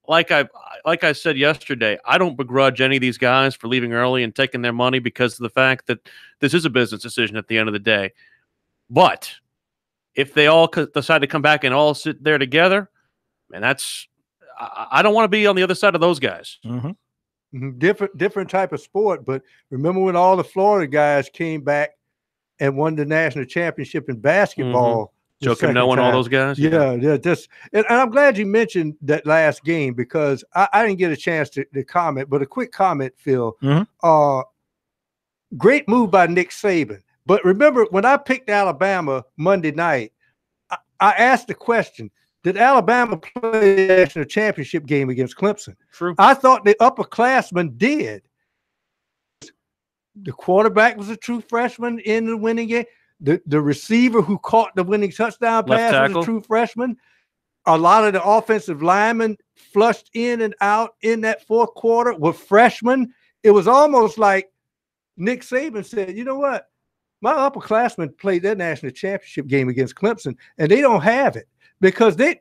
like I said yesterday, I don't begrudge any of these guys for leaving early and taking their money because of the fact that this is a business decision at the end of the day. But if they all decide to come back and all sit there together, and I don't want to be on the other side of those guys. Different type of sport. But remember when all the Florida guys came back and won the national championship in basketball? Joe Cano and all those guys? Yeah. And I'm glad you mentioned that last game because I didn't get a chance to comment, but a quick comment, Phil. Great move by Nick Saban. But remember, when I picked Alabama Monday night, I asked the question, did Alabama play the national championship game against Clemson? True. I thought the upperclassmen did. The quarterback was a true freshman in the winning game. The receiver who caught the winning touchdown pass was a true freshman. A lot of the offensive linemen flushed in and out in that fourth quarter were freshmen. It was almost like Nick Saban said, you know what? My upperclassmen played their national championship game against Clemson, and they don't have it. Because they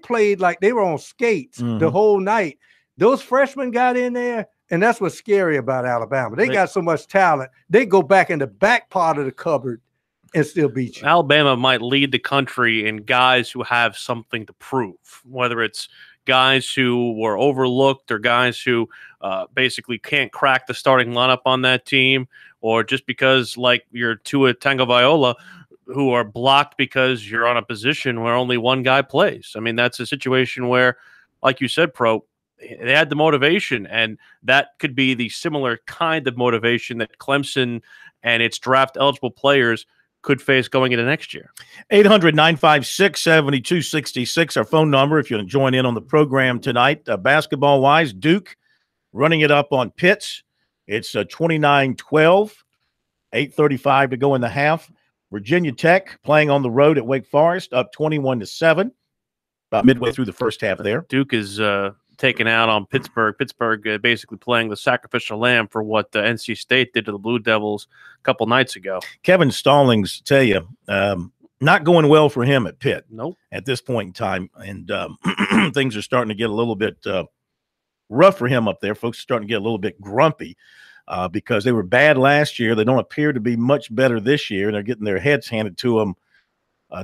played like they were on skates the whole night. Those freshmen got in there, and that's what's scary about Alabama. They got so much talent. They go back in the back part of the cupboard and still beat you. Alabama might lead the country in guys who have something to prove, whether it's guys who were overlooked or guys who basically can't crack the starting lineup on that team, or just because, like your Tua Tagovailoa, who are blocked because you're on a position where only one guy plays. I mean, that's a situation where, like you said, Pro, they had the motivation, and that could be the similar kind of motivation that Clemson and its draft-eligible players could face going into next year. 800-956-7266, our phone number if you want to join in on the program tonight. Basketball-wise, Duke running it up on Pitt. It's 29-12, 8:35 to go in the half. Virginia Tech playing on the road at Wake Forest, up 21-7, about midway through the first half there. Duke is taken out on Pittsburgh. Pittsburgh basically playing the sacrificial lamb for what NC State did to the Blue Devils a couple nights ago. Kevin Stallings, tell you, not going well for him at Pitt. Nope. At this point in time, and things are starting to get a little bit rough for him up there. Folks are starting to get a little bit grumpy because they were bad last year. They don't appear to be much better this year, and they're getting their heads handed to them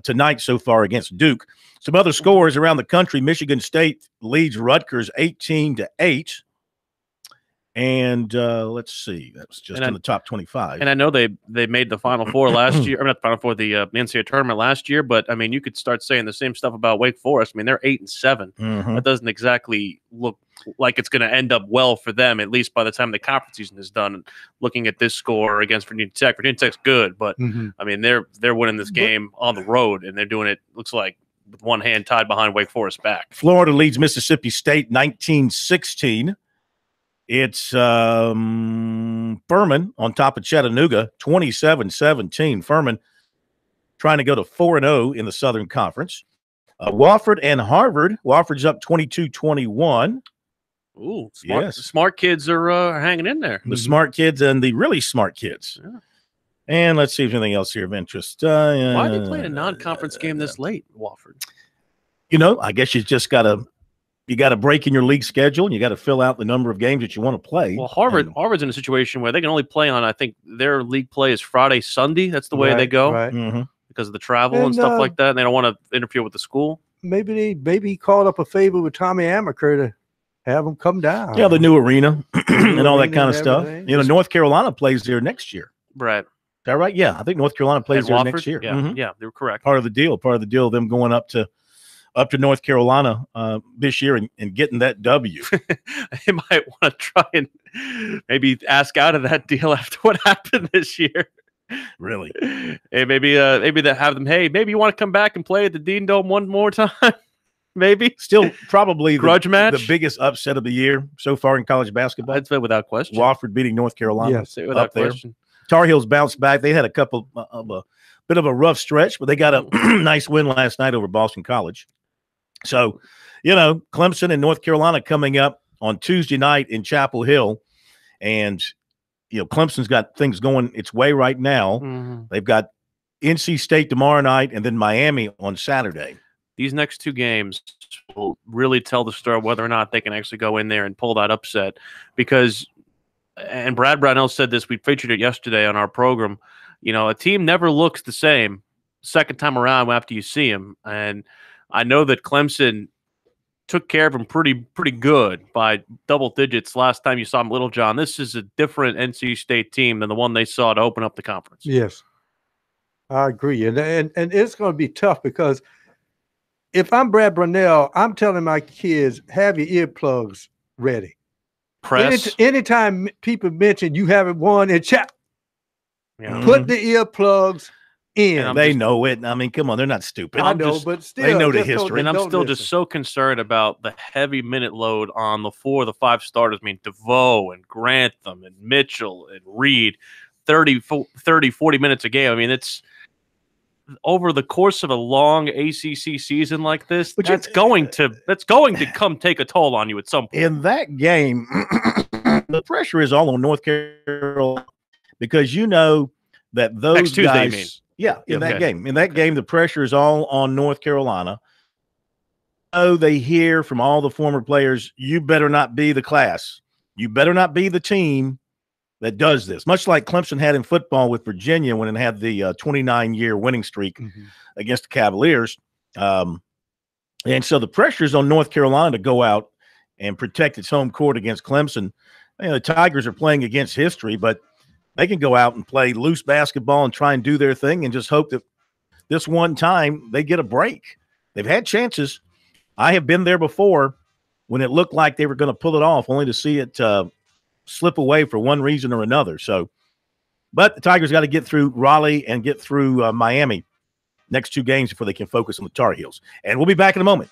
tonight so far against Duke. Some other scores around the country. Michigan State leads Rutgers 18-8. And let's see, that was just in the top 25. And I know they made the Final Four last year. I mean, not the Final Four, the NCAA tournament last year. But I mean, you could start saying the same stuff about Wake Forest. I mean, they're 8-7. That doesn't exactly look like it's going to end up well for them, at least by the time the conference season is done. Looking at this score against Virginia Tech's good, but I mean, they're winning this game on the road, and they're doing it. Looks like with one hand tied behind Wake Forest back. Florida leads Mississippi State 19-16. It's Furman on top of Chattanooga, 27-17. Furman trying to go to 4-0 in the Southern Conference. Wofford and Harvard. Wofford's up 22-21. Ooh, smart, yes. Smart kids are hanging in there. The smart kids and the really smart kids. Yeah. And let's see if anything else here of interest. Why are they playing a non-conference game this late, Wofford? You know, I guess you just got to break in your league schedule, and you got to fill out the number of games that you want to play. Well, Harvard's in a situation where they can only play on, I think their league play is Friday, Sunday. That's the way they go because of the travel and stuff like that. And they don't want to interfere with the school. Maybe he called up a favor with Tommy Amaker to have him come down. Yeah, the new arena and all that kind of stuff. You know, North Carolina plays there next year. Right. Is that right? Yeah, I think North Carolina plays there next year. Yeah, yeah, they were correct. Part of the deal, them going up to North Carolina this year and getting that W. They might want to try and maybe ask out of that deal after what happened this year. Really? Hey, maybe they have them. Hey, maybe you want to come back and play at the Dean Dome one more time. Maybe still probably grudge match, the biggest upset of the year so far in college basketball. I'd say without question. Wofford beating North Carolina. Yes, without question. Tar Heels bounced back. They had a couple of a bit of a rough stretch, but they got a nice win last night over Boston College. So, you know, Clemson and North Carolina coming up on Tuesday night in Chapel Hill. And, you know, Clemson's got things going its way right now. They've got NC State tomorrow night and then Miami on Saturday. These next two games will really tell the story whether or not they can actually go in there and pull that upset. Because, and Brad Brownell said this, we featured it yesterday on our program, you know, a team never looks the same second time around after you see them. And I know that Clemson took care of him pretty good by double digits last time you saw him, Little John. This is a different NC State team than the one they saw to open up the conference. Yes, I agree. And it's going to be tough because if I'm Brad Brownell, I'm telling my kids, have your earplugs ready. Press. Anytime people mention you haven't won in chat, put the earplugs in. They know it. I mean, come on, they're not stupid. I know, but still, they know the history. And I'm still just so concerned about the heavy minute load on the 4 of the 5 starters. I mean, DeVoe and Grantham and Mitchell and Reed, 30, 40 minutes a game. I mean, it's over the course of a long ACC season like this, but that's going to come take a toll on you at some point. In that game, the pressure is all on North Carolina because you know that those next Tuesday, guys, you mean? Yeah, in that game, the pressure is all on North Carolina. Oh, they hear from all the former players, you better not be the class. You better not be the team that does this. Much like Clemson had in football with Virginia when it had the 29-year winning streak against the Cavaliers. And so the pressure is on North Carolina to go out and protect its home court against Clemson. You know, the Tigers are playing against history, but they can go out and play loose basketball and try and do their thing and just hope that this one time they get a break. They've had chances. I have been there before when it looked like they were going to pull it off, only to see it slip away for one reason or another. So, but the Tigers got to get through Raleigh and get through Miami next two games before they can focus on the Tar Heels. And we'll be back in a moment.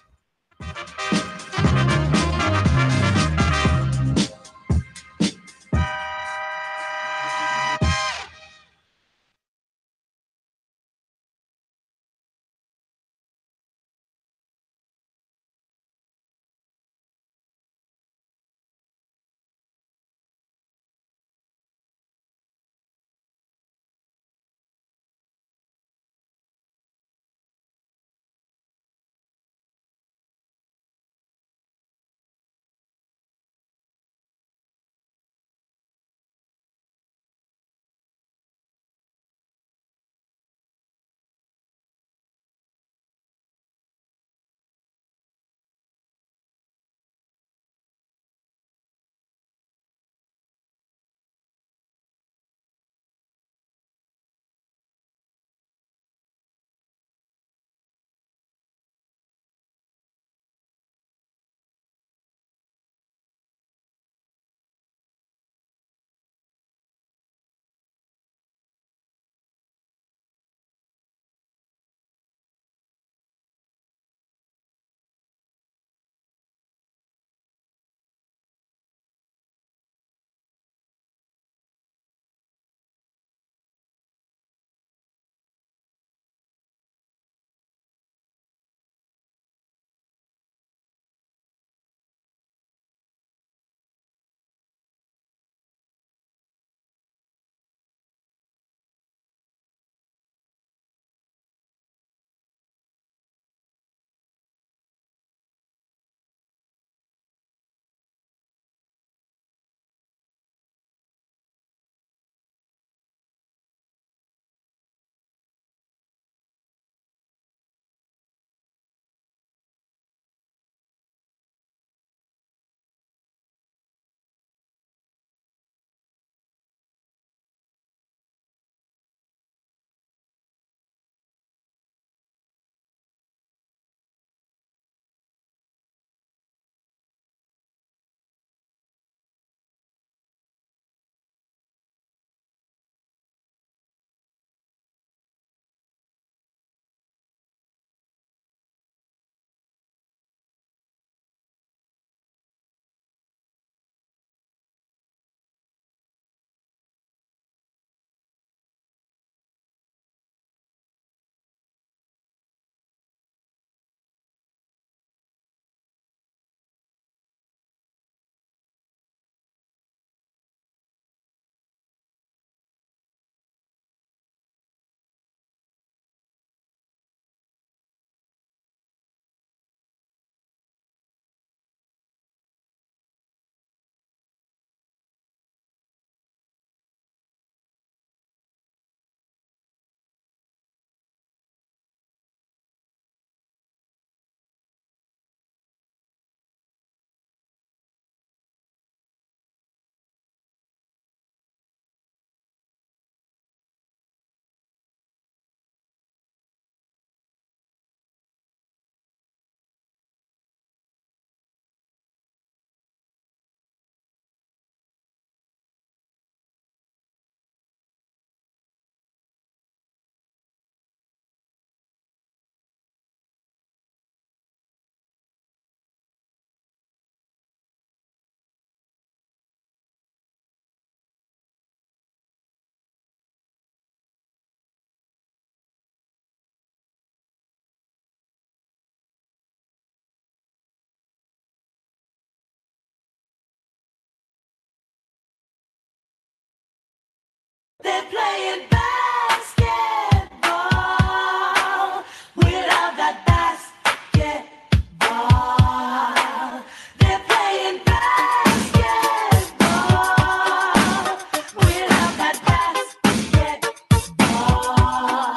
They're playing basketball. We love that basketball. They're playing basketball. We love that basketball.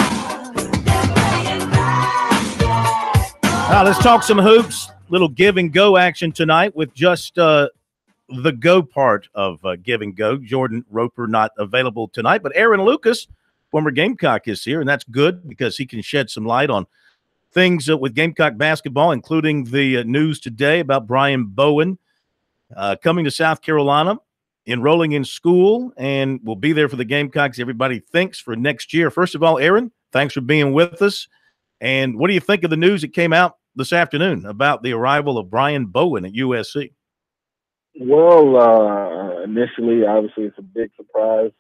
They're playing basketball. Now let's talk some hoops. Little give and go action tonight with just the go part of give and go. Jordan Roper not available tonight, but Aaron Lucas, former Gamecock, is here, and that's good because he can shed some light on things with Gamecock basketball, including the news today about Brian Bowen coming to South Carolina, enrolling in school, and will be there for the Gamecocks, everybody thinks, for next year. First of all, Aaron, thanks for being with us. And what do you think of the news that came out this afternoon about the arrival of Brian Bowen at USC? Well, initially, obviously, it's a big surprise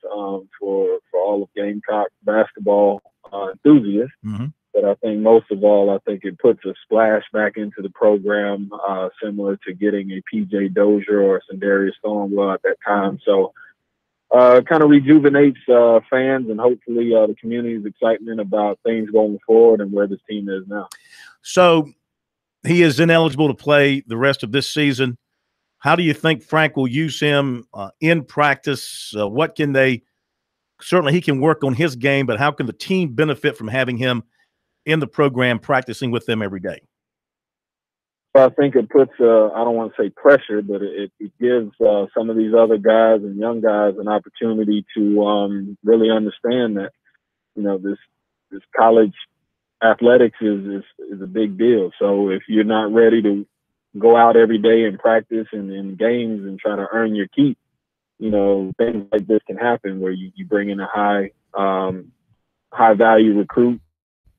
for all of Gamecock basketball enthusiasts. Mm-hmm. But I think most of all, I think it puts a splash back into the program, similar to getting a PJ Dozier or a Sindarius Thornwell at that time. So kind of rejuvenates fans and hopefully the community's excitement about things going forward and where this team is now. So he is ineligible to play the rest of this season. How do you think Frank will use him in practice? What can they – certainly he can work on his game, but how can the team benefit from having him in the program practicing with them every day? Well, I think it puts I don't want to say pressure, but it gives some of these other guys and young guys an opportunity to really understand that, you know, this college athletics is a big deal. So if you're not ready to go out every day and practice and in games and try to earn your keep, you know, things like this can happen where you bring in a high value recruit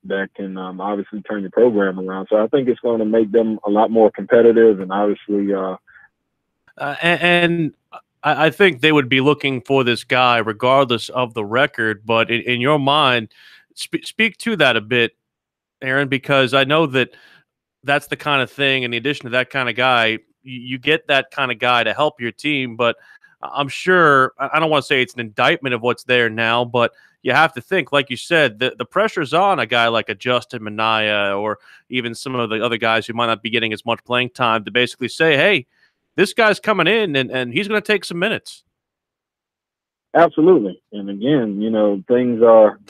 that can obviously turn your program around. So I think it's going to make them a lot more competitive and obviously and I think they would be looking for this guy regardless of the record. But in your mind, speak to that a bit, Aaron, because I know that's the kind of thing. In addition to that kind of guy, you get that kind of guy to help your team. But I'm sure, I don't want to say it's an indictment of what's there now, but you have to think, like you said, the pressure's on a guy like a Justin Minaya or even some of the other guys who might not be getting as much playing time to basically say, hey, this guy's coming in and he's going to take some minutes. Absolutely. And again, you know, things are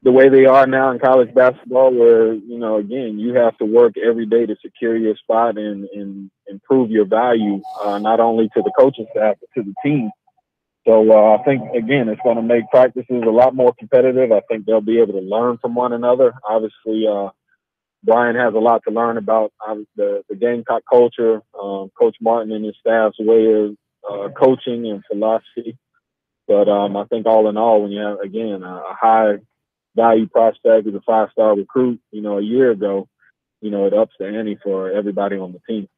the way they are now in college basketball where, you know, again, you have to work every day to secure your spot and improve your value, not only to the coaching staff, but to the team. So I think, again, it's going to make practices a lot more competitive. I think they'll be able to learn from one another. Obviously, Brian has a lot to learn about the Gamecock culture, Coach Martin and his staff's way of coaching and philosophy. But I think all in all, when you have, again, a high value prospect with a 5-star recruit, you know, a year ago, you know, it ups the ante for everybody on the team.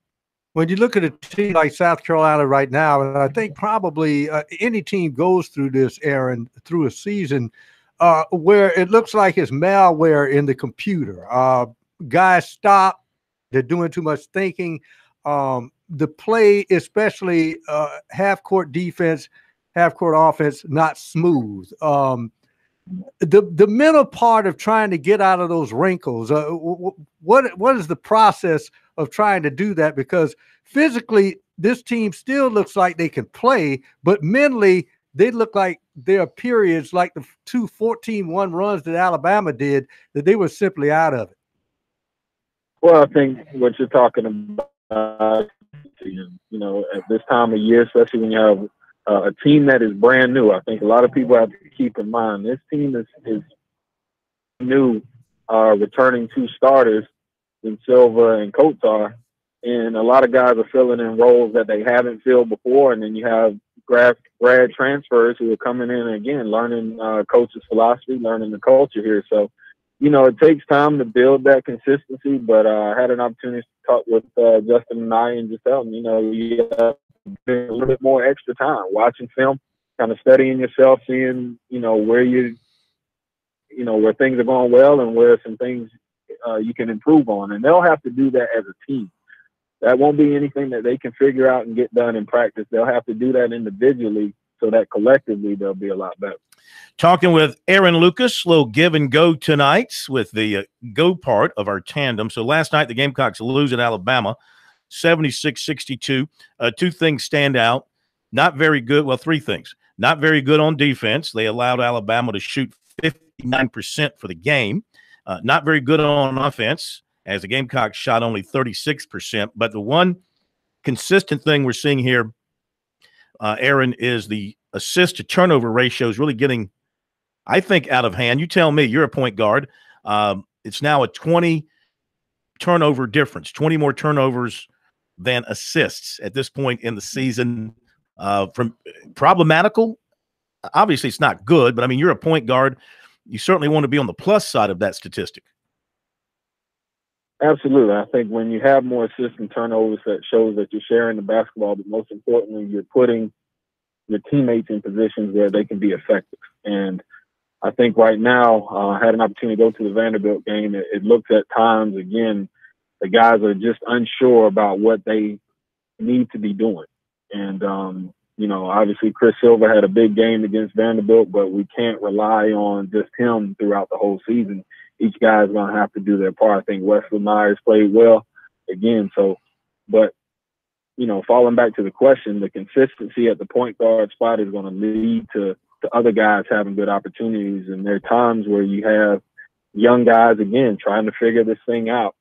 When you look at a team like South Carolina right now, and I think probably any team goes through this, Aaron, through a season where it looks like it's malware in the computer. Guys stop. They're doing too much thinking. The play, especially half-court defense, half-court offense, not smooth. The mental part of trying to get out of those wrinkles, what is the process of trying to do that? Because physically, this team still looks like they can play, but mentally, they look like there are periods like the 2 14-1 runs that Alabama did that they were simply out of it. Well, I think what you're talking about, you know, at this time of year, especially when you have a team that is brand new, I think a lot of people have to keep in mind this team is new, returning 2 starters in Silva and Kotar, and a lot of guys are filling in roles that they haven't filled before, and then you have grad transfers who are coming in again, learning coach's philosophy, learning the culture here. So, you know, it takes time to build that consistency, but I had an opportunity to talk with Justin and I and just tell him, you know, you have a little bit more extra time watching film, kind of studying yourself, seeing, you know, where where things are going well and where some things you can improve on. And they'll have to do that as a team. That won't be anything that they can figure out and get done in practice. They'll have to do that individually so that collectively they'll be a lot better. Talking with Aaron Lucas, little give and go tonight with the go part of our tandem. So last night the Gamecocks lose at Alabama, 76-62. Two things stand out. Not very good. Well, three things. Not very good on defense. They allowed Alabama to shoot 59% for the game. Not very good on offense, as the Gamecocks shot only 36%. But the one consistent thing we're seeing here, Aaron, is the assist to turnover ratio is really getting, I think, out of hand. You tell me. You're a point guard. It's now a 20 turnover difference, 20 more turnovers than assists at this point in the season. From problematical, obviously it's not good, but I mean, you're a point guard. You certainly want to be on the plus side of that statistic. Absolutely. I think when you have more assists and turnovers, that shows that you're sharing the basketball, but most importantly, you're putting your teammates in positions where they can be effective. And I think right now, I had an opportunity to go to the Vanderbilt game. It looks at times, again, the guys are just unsure about what they need to be doing. And, obviously Chris Silva had a big game against Vanderbilt, but we can't rely on just him throughout the whole season. Each guy is going to have to do their part. I think Wesley Myers played well again. But falling back to the question, the consistency at the point guard spot is going to lead to other guys having good opportunities. And there are times where you have young guys, again, trying to figure this thing out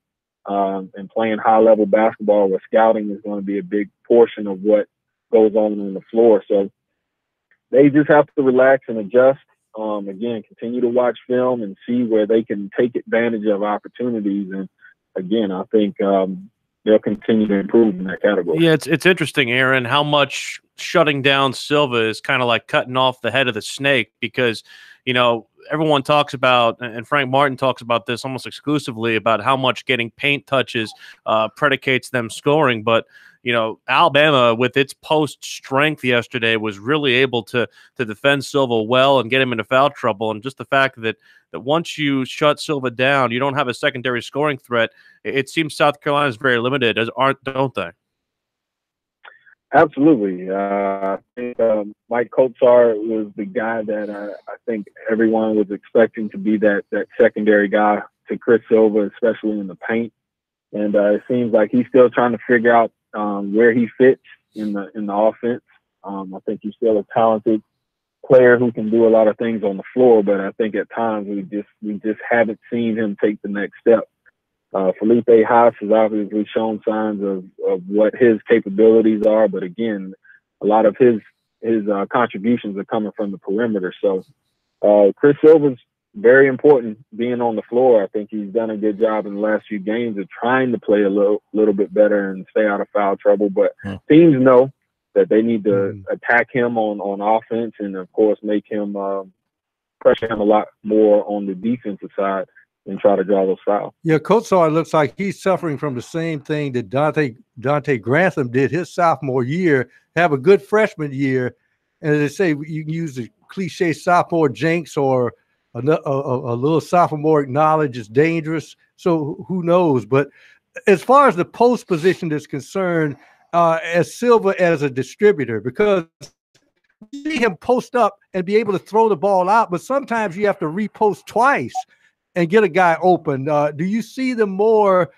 and playing high-level basketball where scouting is going to be a big portion of what goes on the floor. So they just have to relax and adjust. Again, continue to watch film and see where they can take advantage of opportunities. And, again, I think they'll continue to improve in that category. Yeah, it's interesting, Aaron, how much shutting down Silva is kind of like cutting off the head of the snake because, everyone talks about, and Frank Martin talks about this almost exclusively, about how much getting paint touches predicates them scoring. But, Alabama, with its post strength yesterday, was really able to defend Silva well and get him into foul trouble. And just the fact that once you shut Silva down, you don't have a secondary scoring threat. It seems South Carolina is very limited, don't they? Absolutely. I think Mike Kotsar was the guy that I think everyone was expecting to be that secondary guy to Chris Silva, especially in the paint. And it seems like he's still trying to figure out where he fits in the offense. I think he's still a talented player who can do a lot of things on the floor, but I think at times we just haven't seen him take the next step. Felipe Haas has obviously shown signs of what his capabilities are, but again, a lot of his contributions are coming from the perimeter. So Chris Silva's very important being on the floor. I think he's done a good job in the last few games of trying to play a little bit better and stay out of foul trouble. But teams know that they need to attack him on offense and, of course, make him pressure him a lot more on the defensive side and try to draw those fouls. Yeah, Kotsar looks like he's suffering from the same thing that Dante Grantham did his sophomore year, have a good freshman year. And as they say, you can use the cliche sophomore jinx or a little sophomoric knowledge is dangerous. So who knows? But as far as the post position is concerned, as Silva as a distributor, because you see him post up and be able to throw the ball out, but sometimes you have to repost twice and get a guy open. Do you see them more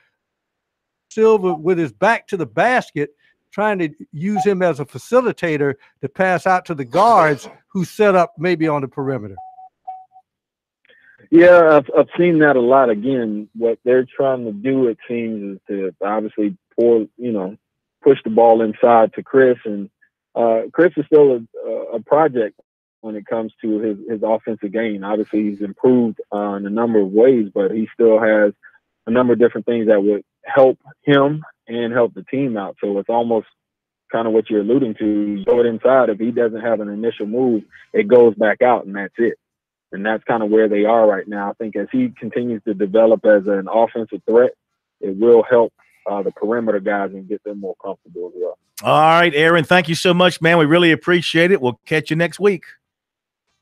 Silva with his back to the basket, trying to use him as a facilitator to pass out to the guards who set up maybe on the perimeter? Yeah, I've seen that a lot. Again, what they're trying to do, it seems, is to obviously push the ball inside to Chris. And Chris is still a project when it comes to his offensive game. Obviously, he's improved in a number of ways, but he still has a number of different things that would help him and help the team out. So it's almost kind of what you're alluding to. You throw it inside. If he doesn't have an initial move, it goes back out, and that's it. And that's kind of where they are right now. I think as he continues to develop as an offensive threat, it will help the perimeter guys and get them more comfortable as well. All right, Aaron, thank you so much, man. We really appreciate it. We'll catch you next week.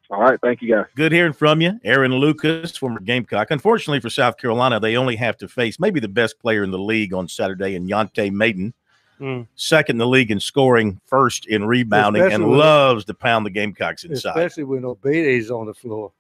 All right, thank you, guys. Good hearing from you. Aaron Lucas, former Gamecock. Unfortunately for South Carolina, they only have to face maybe the best player in the league on Saturday in Yante Maiden. second in the league in scoring, first in rebounding, Especially and when- loves to pound the Gamecocks inside. Especially when Obede's on the floor.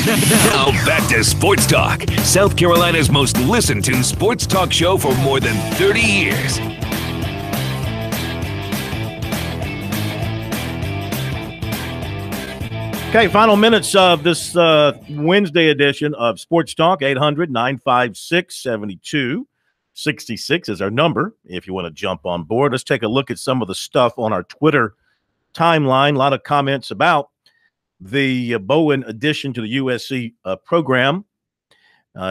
Now back to Sports Talk, South Carolina's most listened to sports talk show for more than 30 years. Okay, final minutes of this Wednesday edition of Sports Talk. 800-956-7266 is our number if you want to jump on board. Let's take a look at some of the stuff on our Twitter timeline. A lot of comments about the Bowen addition to the USC program.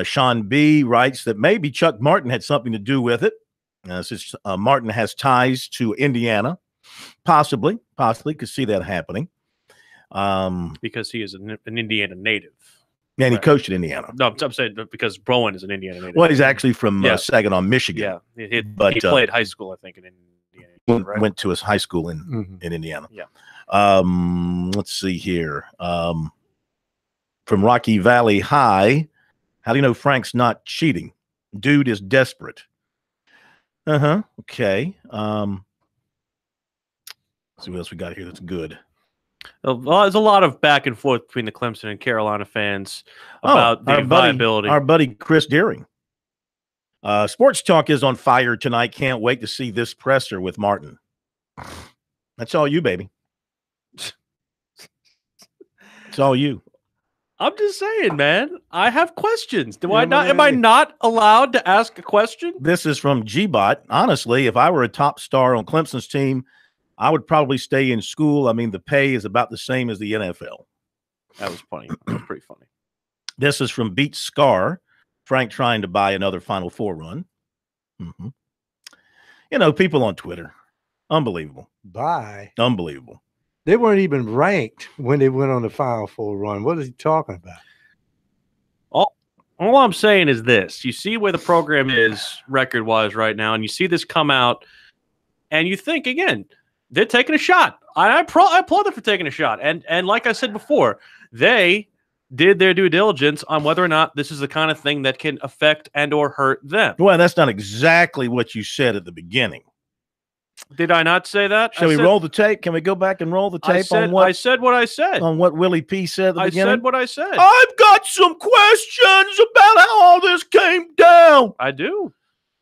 Sean B. writes that maybe Chuck Martin had something to do with it. Since Martin has ties to Indiana. Possibly could see that happening. Because he is an Indiana native. And he coached at Indiana. No, I'm saying because Bowen is an Indiana native. Well, he's actually from Saginaw, Michigan. Yeah, he but played high school, I think, in Indiana. Right? Went to his high school in Indiana. Yeah. Let's see here. From Rocky Valley High, how do you know Frank's not cheating? Dude is desperate. Okay. Let's see what else we got here that's good. Well, there's a lot of back and forth between the Clemson and Carolina fans about the viability. Our buddy Chris Deering. Sports Talk is on fire tonight. Can't wait to see this presser with Martin. That's all you, baby. It's all you. I'm just saying, man. I have questions. Am I not allowed to ask a question? This is from Gbot. Honestly, if I were a top star on Clemson's team, I would probably stay in school. I mean, the pay is about the same as the NFL. That was funny. That was pretty funny. This is from Beat Scar. Frank trying to buy another Final Four run. You know, people on Twitter. Unbelievable. Unbelievable. They weren't even ranked when they went on the Final Four run. What is he talking about? All I'm saying is this. You see where the program is record-wise right now, and you see this come out, and you think, again, they're taking a shot. I applaud them for taking a shot. And like I said before, they did their due diligence on whether or not this is the kind of thing that can affect and or hurt them. Well, that's not exactly what you said at the beginning. Did I not say that? Shall we roll the tape? Can we go back and roll the tape on what I said what I said. On what Willie P said at the beginning? I said what I said. I've got some questions about how all this came down. I do.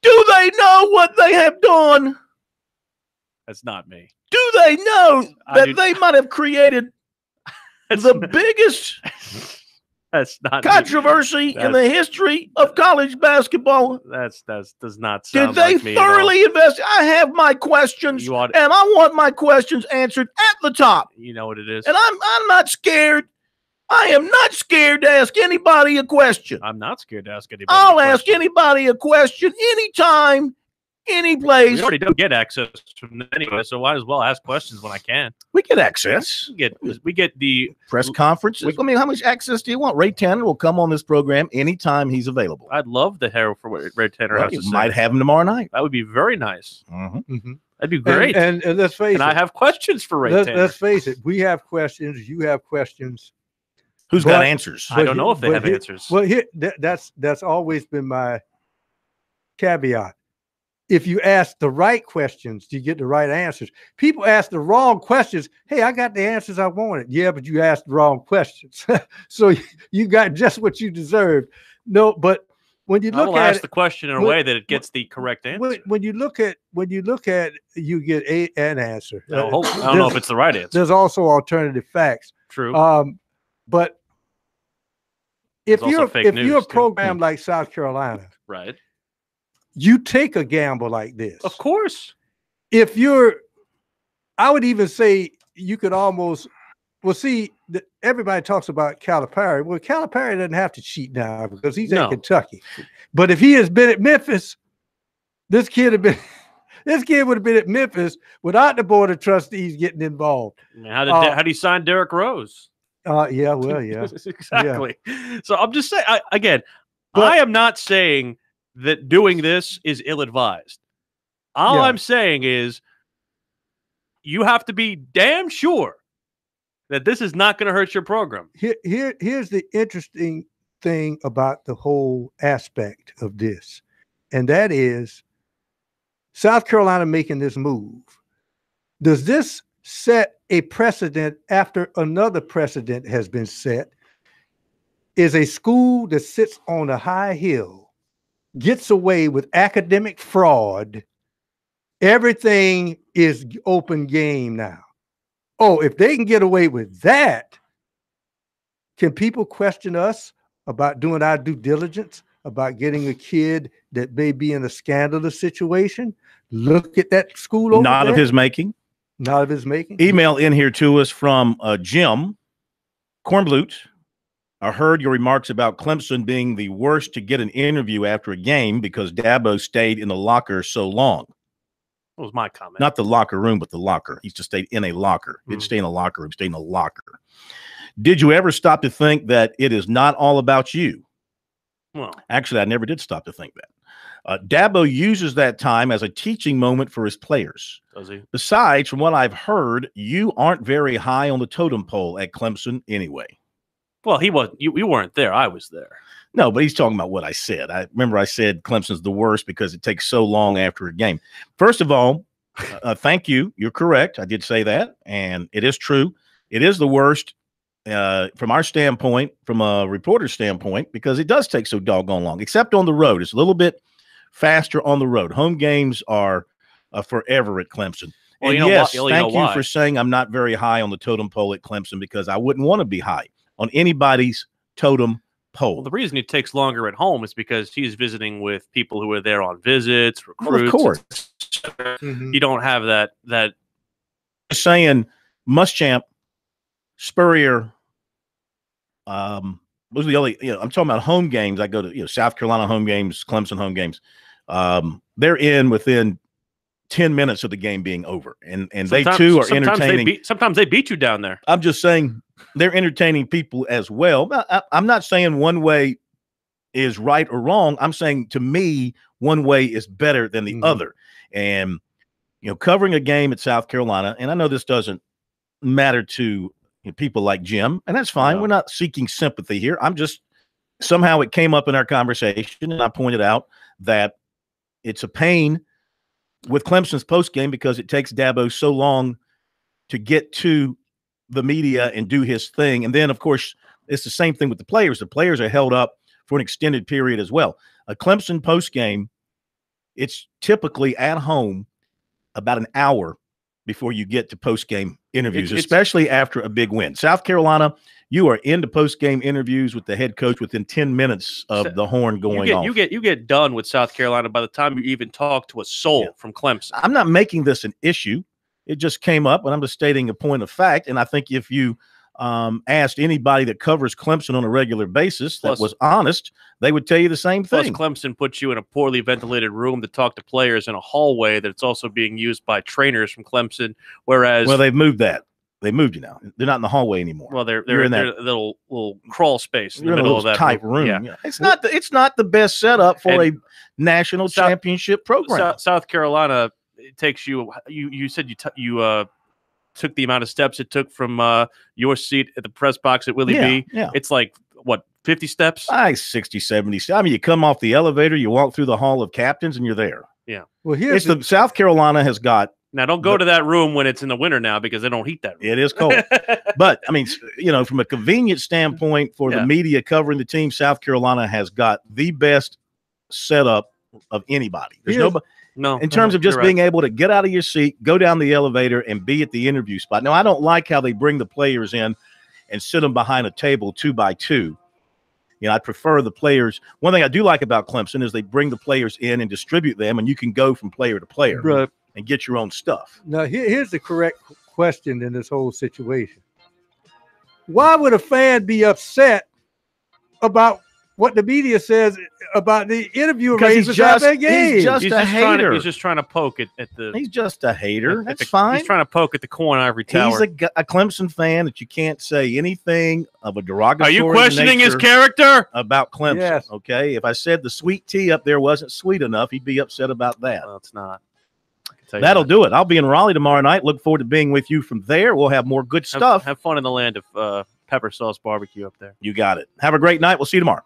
Do they know what they have done? That's not me. Do they know that they might have created the biggest That's not controversy in the history of college basketball? That does not sound Did they like me thoroughly invest? I have my questions, and I want my questions answered at the top. You know what it is. And I'm not scared. I am not scared to ask anybody a question. I'm not scared to ask anybody. I'll ask anybody a question anytime, any place. We already don't get access from them anyway, so might as well ask questions when I can. We get access. We get the press conferences. I mean, how much access do you want? Ray Tanner will come on this program anytime he's available. I'd love to hear for what Ray Tanner has to say. Might have him tomorrow night. That would be very nice. That'd be great. And let's face it. And I have questions for Ray Tanner. Let's face it. We have questions. You have questions. Who's got answers? I don't know if they have answers. Well, that's always been my caveat. If you ask the right questions, you get the right answers. People ask the wrong questions. Hey, I got the answers I wanted. Yeah, but you asked the wrong questions. So you got just what you deserved. No, but when you look at ask the question in a way that it gets the correct answer. When you look at, you get an answer. I don't know if it's the right answer. There's also alternative facts. True. But if you're a program like South Carolina, right, you take a gamble like this. Of course. I would even say you could almost. Well, see, everybody talks about Calipari. Well, Calipari doesn't have to cheat now because he's at Kentucky. But if he has been at Memphis, this kid would have been at Memphis without the board of trustees getting involved. How did he sign Derrick Rose? Yeah. Exactly. Yeah. So I'm just saying, I am not saying that doing this is ill-advised. All I'm saying is you have to be damn sure that this is not going to hurt your program. Here's the interesting thing about the whole aspect of this, and that is South Carolina making this move. Does this set a precedent after another precedent has been set? Is a school that sits on a high hill, gets away with academic fraud, everything is open game now. Oh, if they can get away with that, can people question us about doing our due diligence, about getting a kid that may be in a scandalous situation? Look at that school over Not there. of his making. Not of his making. Email in here to us from Jim Kornblut. I heard your remarks about Clemson being the worst to get an interview after a game because Dabo stayed in the locker so long. That was my comment. Not the locker room, but the locker. He just stayed in a locker. He didn't stay in a locker room. He stayed in a locker. Did you ever stop to think that it is not all about you? Well, actually, I never did stop to think that. Dabo uses that time as a teaching moment for his players. Does he? Besides, from what I've heard, you aren't very high on the totem pole at Clemson anyway. Well, he was. You weren't there. I was there. No, but he's talking about what I said. I remember I said Clemson's the worst because it takes so long after a game. First of all, thank you. You're correct. I did say that, and it is true. It is the worst from our standpoint, from a reporter's standpoint, because it does take so doggone long, except on the road. It's a little bit faster on the road. Home games are forever at Clemson. Well, and you know yes, why, thank you why. for saying I'm not very high on the totem pole at Clemson because I wouldn't want to be high on anybody's totem pole. Well, the reason it takes longer at home is because he's visiting with people who are there on visits, recruits. Well, of course. You don't have that. Just saying, Muschamp, Spurrier, those are the only, I'm talking about home games. I go to, South Carolina home games, Clemson home games. They're in within 10 minutes of the game being over. And they too are entertaining. Sometimes they beat you down there. I'm just saying they're entertaining people as well. I'm not saying one way is right or wrong. I'm saying to me, one way is better than the other. And, covering a game at South Carolina, and I know this doesn't matter to people like Jim, and that's fine. No. We're not seeking sympathy here. I'm just, somehow it came up in our conversation, and I pointed out that it's a pain with Clemson's postgame because it takes Dabo so long to get to the media and do his thing. And then, of course, it's the same thing with the players. The players are held up for an extended period as well. A Clemson postgame, it's typically at home about an hour before you get to postgame interviews, especially after a big win. South Carolina, you are into postgame interviews with the head coach within 10 minutes of the horn going off. You get done with South Carolina by the time you even talk to a soul from Clemson. I'm not making this an issue. It just came up, and I'm just stating a point of fact. And I think if you asked anybody that covers Clemson on a regular basis that was honest, they would tell you the same thing. Plus, Clemson puts you in a poorly ventilated room to talk to players in a hallway that's also being used by trainers from Clemson. Whereas, well, they've moved that. They moved you now. They're not in the hallway anymore. Well, they're in that little crawl space in the middle of that tight room. Yeah. It's not the best setup for a national championship program. South Carolina, it takes you. You said you took the amount of steps it took from your seat at the press box at Willie B. Yeah. It's like, what, 50 steps? 60, 70. I mean, you come off the elevator, you walk through the hall of captains, and you're there. Yeah. Well, here's the South Carolina has got. Now, don't go to that room when it's in the winter now because they don't heat that room. It is cold. But, I mean, from a convenience standpoint for the media covering the team, South Carolina has got the best setup of anybody. There's nobody. No, in terms of just being able to get out of your seat, go down the elevator, and be at the interview spot. Now, I don't like how they bring the players in and sit them behind a table 2 by 2. I prefer the players. One thing I do like about Clemson is they bring the players in and distribute them, and you can go from player to player and get your own stuff. Now, here's the correct question in this whole situation. Why would a fan be upset about what the media says about the interview arrangements after that game? He's just a hater. He's just trying to poke at the. He's just a hater. That's fine. He's trying to poke at the corn ivory tower. He's a Clemson fan that you can't say anything of a derogatory. Are you questioning his character about Clemson? Yes. Okay. If I said the sweet tea up there wasn't sweet enough, he'd be upset about that. Well, it's not. That'll do it. I'll be in Raleigh tomorrow night. Look forward to being with you from there. We'll have more good stuff. Have fun in the land of pepper sauce barbecue up there. You got it. Have a great night. We'll see you tomorrow.